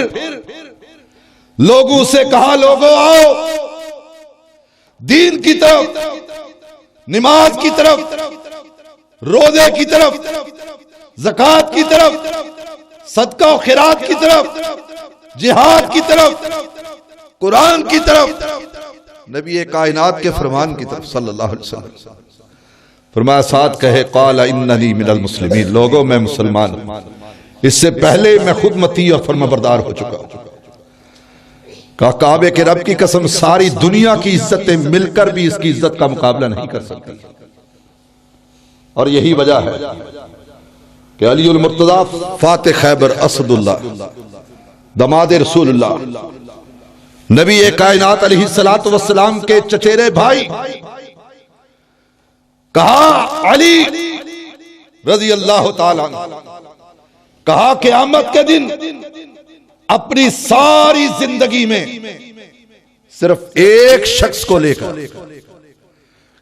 لوگوں سے کہا لوگوں آؤ دین کی طرف، نماز کی طرف، روزے کی طرف، زکوٰۃ کی طرف، صدقہ و خیرات کی طرف، جہاد کی طرف، قرآن کی طرف، نبی کائنات کے فرمان کی طرف صلی اللہ علیہ وسلم. فرمایا ساتھ کہے قال اننی من المسلمین، لوگوں میں مسلمان ہوں، اس سے پہلے میں خود مطیع اور فرما بردار ہو چکا ہوں. کہا کعبے کے رب کی قسم ساری دنیا کی عزتیں مل کر بھی اس کی عزت کا مقابلہ نہیں کر سکتی. اور یہی وجہ ہے کہ علی المرتضی فاتح خیبر اسد اللہ دماد رسول اللہ نبی کائنات علیہ السلام کے چچیرے بھائی، کہا علی رضی اللہ تعالی عنہ، کہا قیامت کے دن اپنی ساری زندگی میں صرف ایک شخص کو لے کر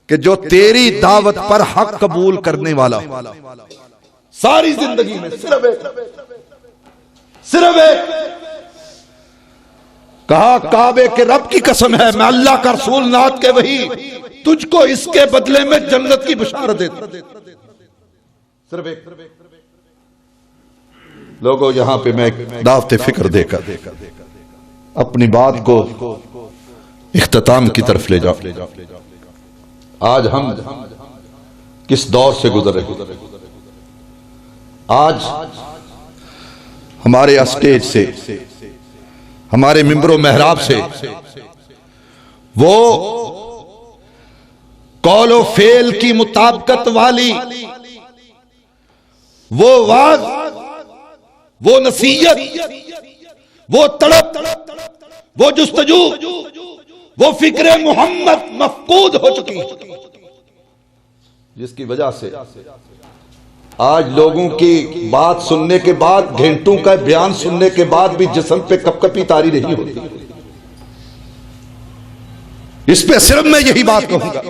کہ جو تیری دعوت پر حق قبول کرنے والا، ساری زندگی میں صرف ایک. کہا کعبے کے رب کی قسم ہے میں اللہ کا رسول نات کے وہی تجھ کو اس کے بدلے میں جنت کی بشارت دیتا. صرف ایک. لوگوں یہاں پہ میں دعوت فکر دے کر اپنی بات کو اختتام کی طرف لے جاؤ. آج ہم کس دور سے گزر رہے ہیں؟ آج ہمارے اسٹیج سے، ہمارے ممبر و محراب سے وہ قول و فعل کی مطابقت والی وہ واز، وہ نصیحت، وہ تڑپ، وہ جستجو، وہ فکر محمد مفقود ہو چکی، جس کی وجہ سے آج لوگوں کی بات سننے کے بعد، گھنٹوں کا بیان سننے کے بعد بھی جسم پہ کپ کپی طاری نہیں ہوتی. اس پہ صرف میں یہی بات کہوں گا،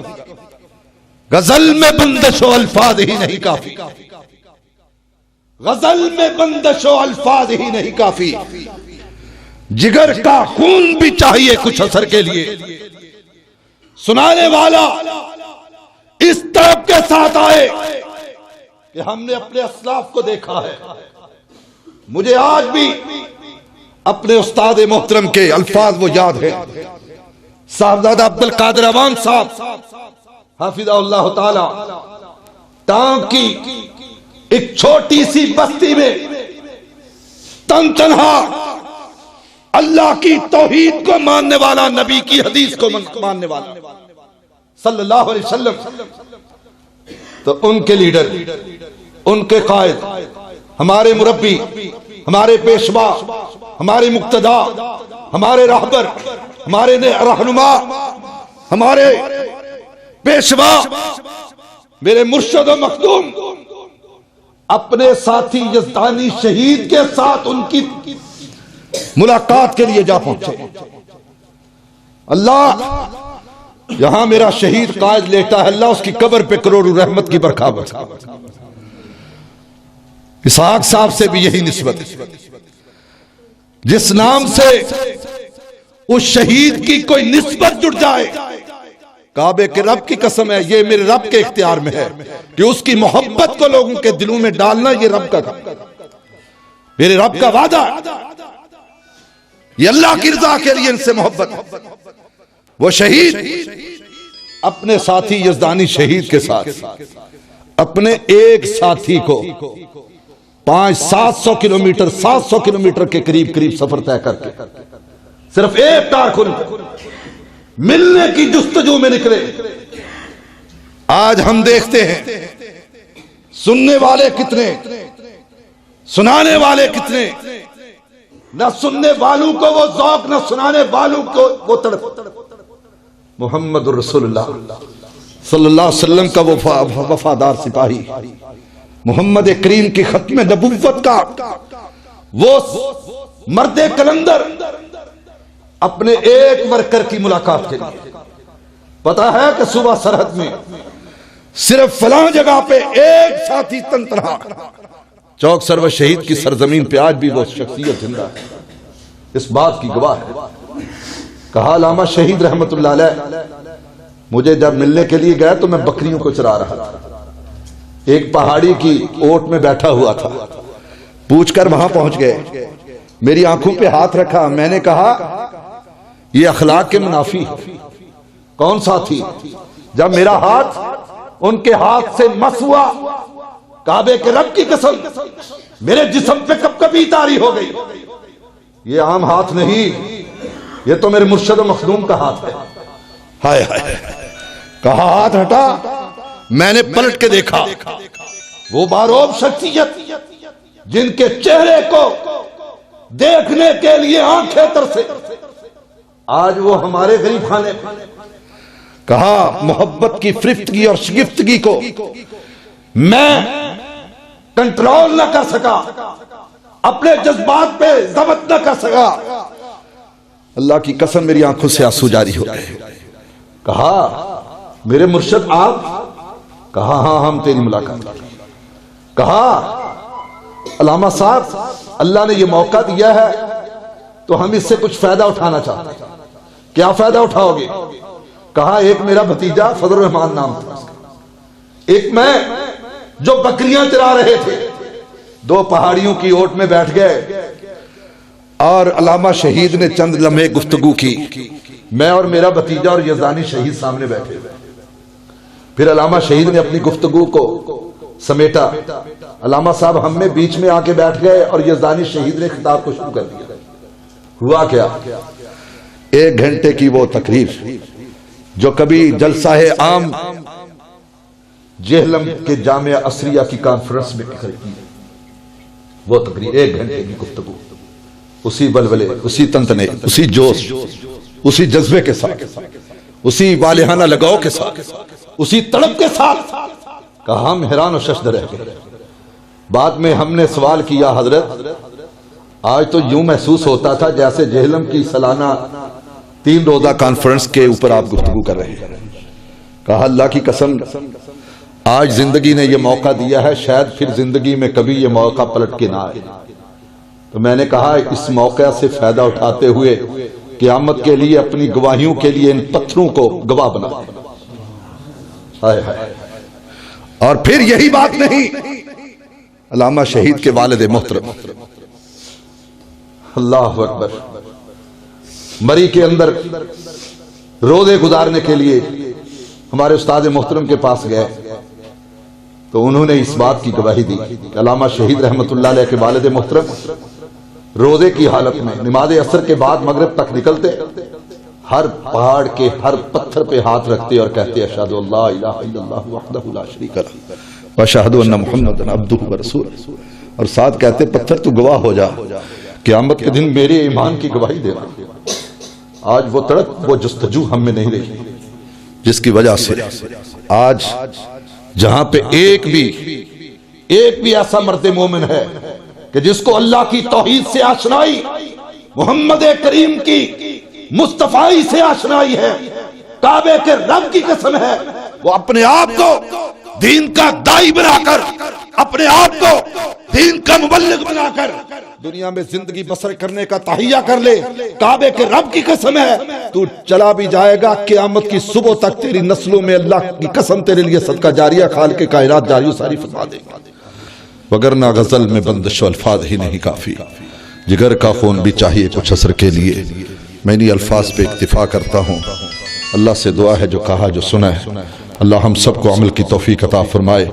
غزل میں بندش و الفاظ ہی نہیں کافی، غزل میں بندش و الفاظ ہی نہیں کافی، جگر کا خون بھی چاہیے کچھ اثر کے لیے. سنانے والا اس طرف کے ساتھ آئے کہ ہم نے اپنے اسلاف کو دیکھا ہے. مجھے آج بھی اپنے استاد محترم کے الفاظ وہ یاد ہیں. صاحبزادہ عبدالقادر عوان صاحب حافظہ اللہ تعالی ٹانگ کی ایک چھوٹی سی بستی میں تن تنہا اللہ کی توحید کو ماننے والا، نبی کی حدیث کو ماننے والا صلی اللہ علیہ وسلم، تو ان کے لیڈر، ان کے قائد، ہمارے مربی، ہمارے پیشوا، ہمارے مقتدا، ہمارے راہبر، ہمارے رہنما، ہمارے پیشوا، میرے مرشد و مخدوم اپنے ساتھی یزدانی شہید کے ساتھ ان کی ملاقات کے لیے جا پہنچے. اللہ یہاں میرا شہید قائد لیٹا ہے، اللہ اس کی قبر پہ کروڑوں رحمت کی برکات. اسحاق صاحب سے بھی یہی نسبت، جس نام سے اس شہید کی کوئی نسبت جڑ جائے، کعبے کے رب کی قسم ہے یہ میرے رب کے اختیار میں ہے کہ اس کی محبت کو لوگوں کے دلوں میں ڈالنا، یہ رب کا کام، میرے رب کا وعدہ، یہ اللہ کی رضا کے لیے ان سے محبت. وہ شہید اپنے ساتھی یزدانی شہید کے ساتھ اپنے ایک ساتھی کو 500-700 کلومیٹر 700 کلومیٹر کے قریب سفر طے کر کے صرف ایک کارکن ملنے کی جستجو میں نکلے. آج ہم دیکھتے ہیں سننے والے کتنے، سنانے والے کتنے، نہ سننے والوں کو وہ ذوق، نہ سنانے والوں کو وہ تڑپ. محمد رسول اللہ صلی اللہ علیہ وسلم کا وفادار سپاہی، محمد کریم کی ختم نبوت کا وہ مرد کلندر اپنے ایک ورکر کی ملاقات کے لیے، پتا ہے کہ صبح سرحد میں صرف فلاں جگہ پہ ایک ساتھی تن تنہا، چوک سرو شہید کی سرزمین پہ آج بھی وہ شخصیت زندہ ہے، اس بات کی گواہ ہے. کہا علامہ شہید رحمت اللہ علیہ، مجھے جب ملنے کے لیے گئے تو میں بکریوں کو چرا رہا تھا، ایک پہاڑی کی اوٹ میں بیٹھا ہوا تھا، پوچھ کر وہاں پہنچ گئے، میری آنکھوں پہ ہاتھ رکھا، میں نے کہا یہ اخلاق کے منافی ہے۔ کون ساتھی؟ جب میرا ہاتھ ان کے ہاتھ سے مس ہوا، کعبے کے رب کی قسم میرے جسم پہ کب کبھی طاری ہو گئی۔ یہ عام ہاتھ نہیں، یہ تو میرے مرشد و مخدوم کا ہاتھ ہے۔ ہائے ہائے، کہا ہاتھ ہٹا، میں نے پلٹ کے دیکھا، وہ باروب شخصیت جن کے چہرے کو دیکھنے کے لیے آنکھیں ترسے، آج وہ ہمارے غریب خانے۔ کہا محبت کی فرفتگی اور شگفتگی کو میں کنٹرول نہ کر سکا، اپنے جذبات پہ ضبط نہ کر سکا، اللہ کی قسم میری آنکھوں سے آنسو جاری ہو گئے۔ کہا میرے مرشد آپ؟ کہا ہاں ہم تیری ملاقات۔ کہا علامہ صاحب اللہ نے یہ موقع دیا ہے تو ہم اس سے کچھ فائدہ اٹھانا چاہتے ہیں، کیا فائدہ اٹھاؤ گے؟ کہا ایک میرا بھتیجا فضل الرحمان نام تھا، ایک میں جو بکریاں چرا رہے تھے، دو پہاڑیوں کی اوٹ میں بیٹھ گئے اور علامہ شہید نے چند لمحے گفتگو کی، میں اور میرا بھتیجا اور یزدانی شہید سامنے بیٹھے، پھر علامہ شہید نے اپنی گفتگو کو سمیٹا، علامہ صاحب ہم میں بیچ میں آ کے بیٹھ گئے اور یزدانی شہید نے خطاب کو شروع کر دیا۔ ہوا کیا؟ 1 گھنٹے کی وہ تقریر جو کبھی جلسہ عام جہلم کے جامعہ عصریہ کی کانفرنس میں کی، وہ تقریر 1 گھنٹے کی گفتگو، اسی بلبلے، اسی تنتنے، اسی جوش، اسی جذبے کے ساتھ، اسی والہانہ لگاؤ کے ساتھ، اسی تڑپ کے ساتھ۔ کہا ہم حیران و ششدر رہ گئے۔ بعد میں ہم نے سوال کیا حضرت آج تو یوں محسوس ہوتا تھا جیسے جہلم کی سالانہ 3 روزہ کانفرنس کے اوپر آپ گفتگو کر رہے ہیں۔ کہا اللہ کی قسم آج زندگی نے یہ موقع دیا ہے، شاید پھر زندگی میں کبھی یہ موقع پلٹ کے نہ آئے۔ تو میں نے کہا اس موقع سے فائدہ اٹھاتے ہوئے قیامت کے لیے اپنی گواہیوں کے لیے ان پتھروں کو گواہ بنا۔ ہائے ہائے، اور پھر یہی بات نہیں، علامہ شہید کے والد محترم، اللہ اکبر، مری کے اندر روزے گزارنے کے لیے ہمارے استاد محترم کے پاس گئے تو انہوں نے اس بات کی گواہی دی کہ علامہ شہید رحمت اللہ علیہ کے والد محترم روزے کی حالت میں نماز عصر کے بعد مغرب تک نکلتے، ہر پہاڑ کے ہر پتھر پہ ہاتھ رکھتے اور کہتے اشہد ان لا الہ الا اللہ وحدہ لا شریک لہ واشہد ان محمدا عبدہ ورسولہ، اور ساتھ کہتے پتھر تو گواہ ہو جا، قیامت کے دن میرے ایمان کی گواہی دینا۔ آج وہ تڑپ، وہ جستجو ہم میں نہیں رہی، جس کی وجہ سے آج جہاں پہ ایک بھی ایسا مرد مومن ہے کہ جس کو اللہ کی توحید سے آشنائی، محمد کریم کی مصطفی سے آشنائی ہے، کعبے کے رب کی قسم ہے، وہ اپنے آپ کو دین کا دائی بنا کر، اپنے آپ کو دین کا مبلغ بنا کر دنیا میں زندگی بسر کرنے کا تہیہ کر لے، کعبے کے رب کی قسم ہے تو چلا بھی جائے گا قیامت کی صبح تک تیری نسلوں میں اللہ کی قسم تیرے لیے صدقہ جاریہ خالق کے کائنات جاری و ساری فرما دے گا۔ وگرنہ غزل میں بندش و الفاظ ہی نہیں کافی، جگر کا خون بھی چاہیے کچھ اثر کے لیے۔ میں انہی الفاظ پہ اکتفا کرتا ہوں، اللہ سے دعا ہے جو کہا جو سنا ہے اللہ ہم سب کو عمل کی توفیق عطا فرمائے۔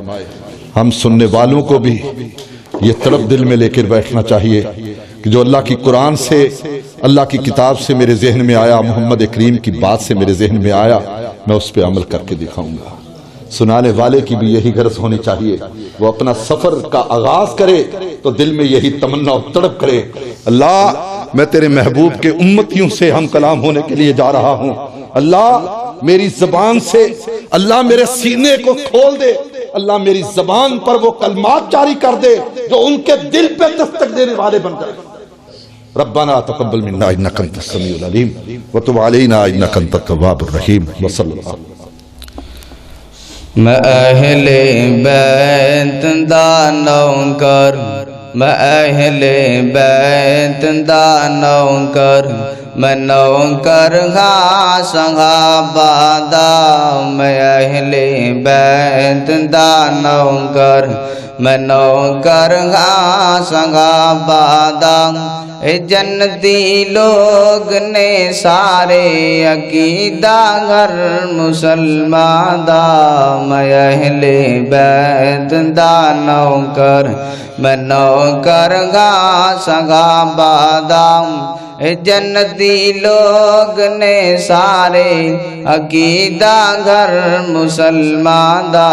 ہم سننے والوں کو بھی یہ طلب دل میں لے کر بیٹھنا چاہیے کہ جو اللہ کی قرآن سے، اللہ کی کتاب سے میرے ذہن میں آیا، محمد کریم کی بات سے میرے ذہن میں آیا، میں اس پہ عمل کر کے دکھاؤں گا۔ سنانے والے کی بھی یہی غرض ہونی چاہیے، وہ اپنا سفر کا آغاز کرے تو دل میں یہی تمنا اور تڑپ کرے، اللہ میں تیرے محبوب کے امتیوں سے ہم کلام ہونے کے لیے جا رہا ہوں، اللہ میری زبان سے، اللہ میرے سینے کو کھول دے، اللہ میری زبان پر وہ کلمات جاری کر دے جو ان کے دل پہ دستک دینے والے بن جائے۔ ربنا تقبل منا انک انت السمیع العلیم وتب علینا انک انت التواب الرحیم وصلی اللہ علیہ وسلم۔ میں اہل بیت دا نوکر، میں اہل بیت دا نوکر، میں نوکر ہاں صحابہ دا میں اہل بیت دا نوکر میں نوکر ہاں صحابہ دا جنتی لوگ نے سارے عقیدہ گھر مسلمان دا میں اہل بیت دا نوکر میں نوکر گا صحابہ دا جنتی لوگ نے سارے عقیدہ گھر مسلمان دا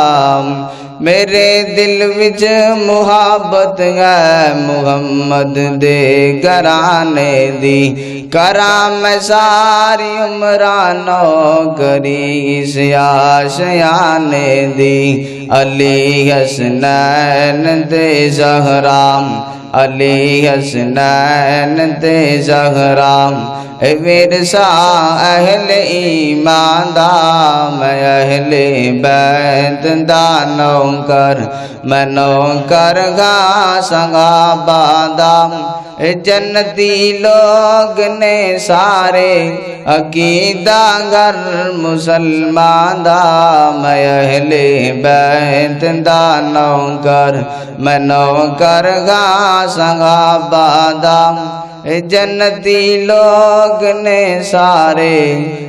میرے دل وچ محبت ہے محمد دے گھرانے دی کراں میں ساری عمرانو کری اس آشیانے دی علی حسنین تے زہرام علی حسنین تے زہرام اے ورثہ اہل ایمان دا میں اہل بیت دا نوکر میں نوکر گا صحابہ دا جنتی لوگ نے سارے عقیدہ گھر مسلمان دا میں اہل بیت دا نوکر میں نوکر گا صحابہ دا جنتی لوگ نے سارے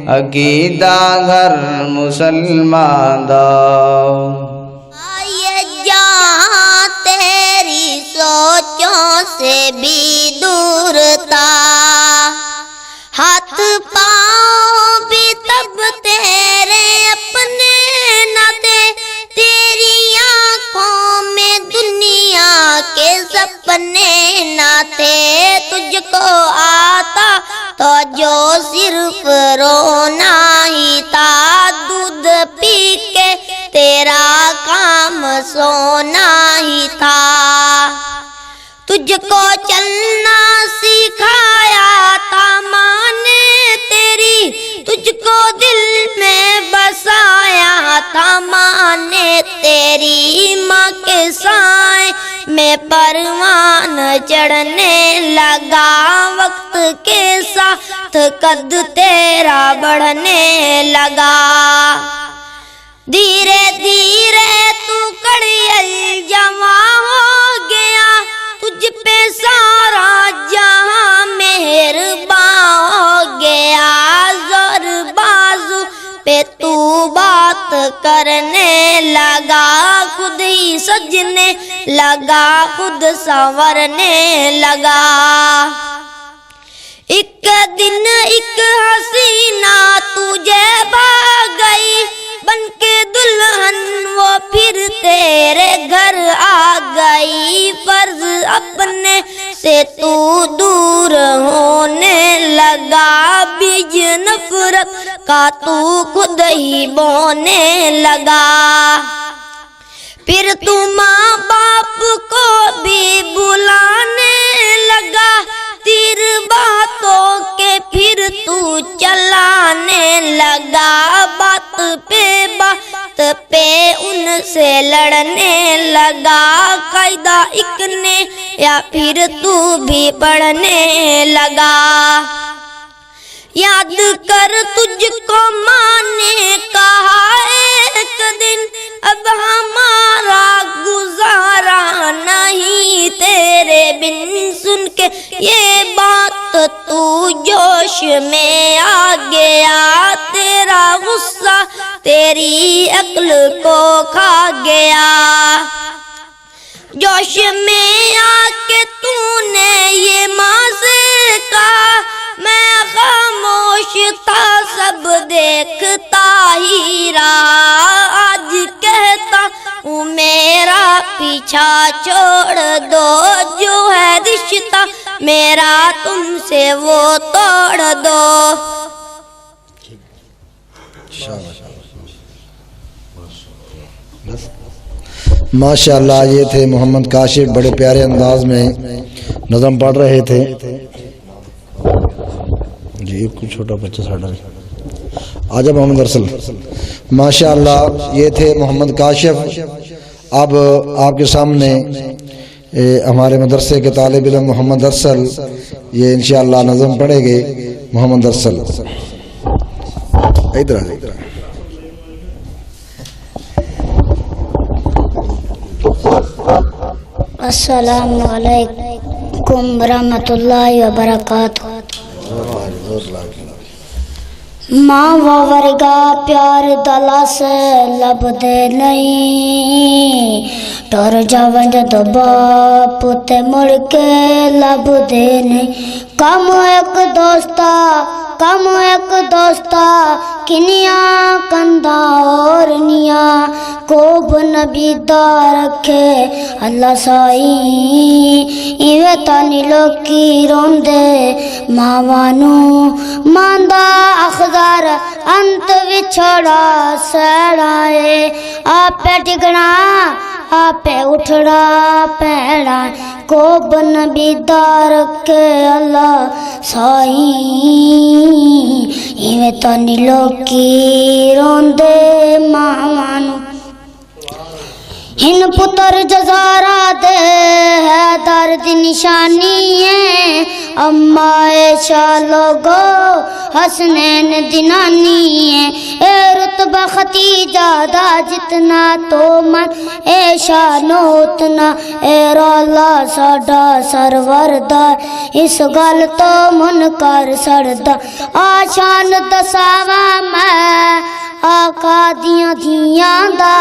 عقیدہ گھر مسلمان دا یہ جہاں تیری سوچوں سے بھی دور تھا ہاتھ پاؤں بھی تب تیرے اپنے نہ تھے تیری آنکھوں میں دنیا کے سپنے نہ تھے تجھ کو آتا تو جو صرف رونا ہی تھا دودھ پی کے تیرا کام سونا ہی تھا تجھ کو چلنا سکھایا تھا ماں نے تیری تجھ کو دل میں بسایا تھا ماں نے تیری ماں کے سائے میں پروان چڑھنے لگا وقت کے ساتھ قد تیرا بڑھنے لگا دھیرے دھیرے تو کڑیل جمع ہو گیا تجھ پہ سارا جہاں مہربان ہو گیا زور بازو پہ تو بات کرنے لگا خود ہی سجنے لگا خود سنورنے لگا ایک دن ایک حسینہ تجھے بھاگ گئی بن کے دلہن وہ پھر تیرے گھر آ گئی فرض اپنے سے تو دور ہونے لگا بیج نفرت کا تو خود ہی بونے لگا پھر تو ماں باپ کو بھی بلانے لگا تیر باتوں کے پھر تو چلانے لگا بات پہ ان سے لڑنے لگا قاعدہ ایک نے یا پھر تو بھی پڑھنے لگا یاد کر تجھ کو ماں نے کہا ایک دن اب ہمارا گزارا نہیں تیرے بن سن کے یہ بات تو جوش میں آ گیا تیرا غصہ تیری عقل کو کھا گیا جوش میں آ کے تو نے یہ ماں سے کہا میں خاموش تھا سب دیکھتا ہی رہا آج کہتا ہوں میرا پیچھا چھوڑ دو جو ہے رشتہ میرا تم سے وہ توڑ دو ماشاءاللہ یہ تھے محمد کاشف بڑے پیارے انداز میں نظم پڑھ رہے تھے جی کچھ چھوٹا بچہ ساڑھا آجا محمد ارسل ماشاءاللہ یہ تھے محمد کاشف اب آپ کے سامنے ہمارے مدرسے کے طالب علم محمد ارسل یہ انشاءاللہ نظم پڑھے گے محمد ارسل ادھر ادھر السلام علیکم ورحمۃ اللہ وبرکاتہ۔ ماں ورگا پیار دلا سے لب دے نہیں، ٹر جاون جدو باپ تے مڑ کے لب دے نہیں۔ کم ایک دوستا کنیاں کندا اور نیاں کوب نبی دا رکھے اللہ سائی، ایویں تانی لوکی روندے ماوانو ماندا اخضر انت وچھڑا سڑائے، آپے ڈگنا آپے اٹھڑا پیڑا کوب نبی دا رکھے اللہ سائی، ایویں تانی لوکی روندے ماوانو۔ ہن پتر جزارہ دے ہے درد نشانی ہے، اما عائشہ لوگو حسنین دینانی ہے، اے رتبہ ختیجہ دا جتنا تو من اے شانو اتنا، اے رولا ساڈا سرور دا اس گل تو منکر سڑدا، آشان دساواں میں آقا دیاں دھیاں دا،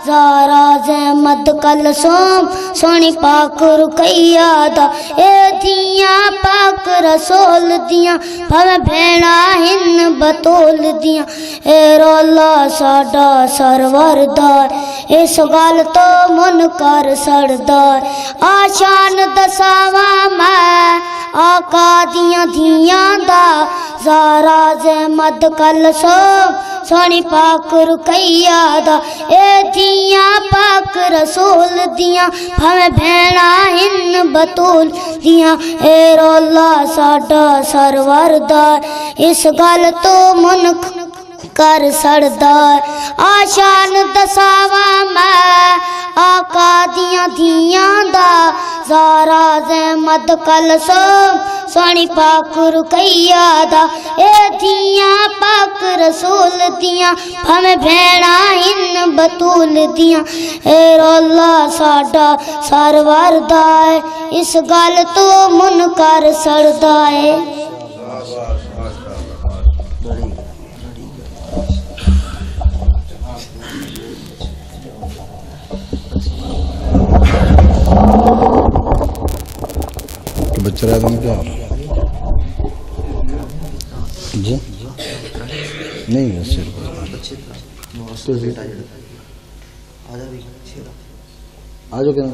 زارا زحمد کلثوم سونی پاک رقیہ دا، اے دھیاں پاک رسول دیاں بھویں بھیڑا ہن بطول دیاں، اے رولا ساڈا سرور دا اس گل تو منکر سڑدا، آشان دساواں میں آقا دیاں دھیاں دا، زارا زحمد کلثوم سونی پاک رقیہ دا، اے دھیاں پاک رسول دیاں بھویں بھیڑا ہن بطول دیاں، اے رولا ساڈا سرور دا اس گل تو منکر سڑدا، آشان دساواں میں آقا دیاں دھیاں دا، زارا زحمد کلثوم سونی پاک رقیہ دا، اے دھیاں پاک رسول دیاں بھویں بھیڑا ہن بطول دیاں، اے رولا ساڈا سرور دا اس گل تو منکر سڑدا ہے۔ بچہ رہا تم کیا جی نہیں آ جاؤ کیا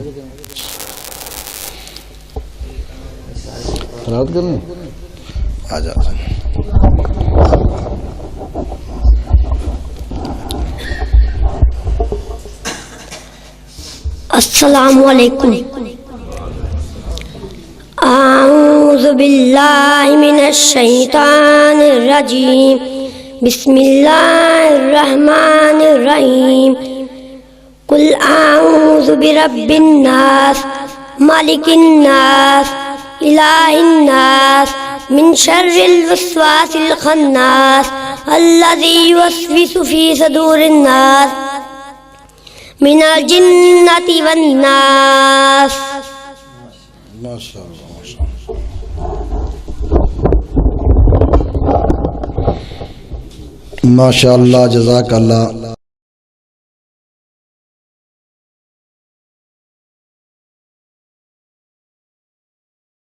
تلاوت کرنی آ جا۔ السلام علیکم۔ اعوذ باللہ من الشیطان الرجیم، بسم اللہ الرحمن الرحیم، قل اعوذ برب الناس مالک الناس الہ الناس من شر الوسواس الخناس الذی یوسوس فی صدور الناس من الجنۃ والناس۔ ماشاء اللہ جزاک اللہ۔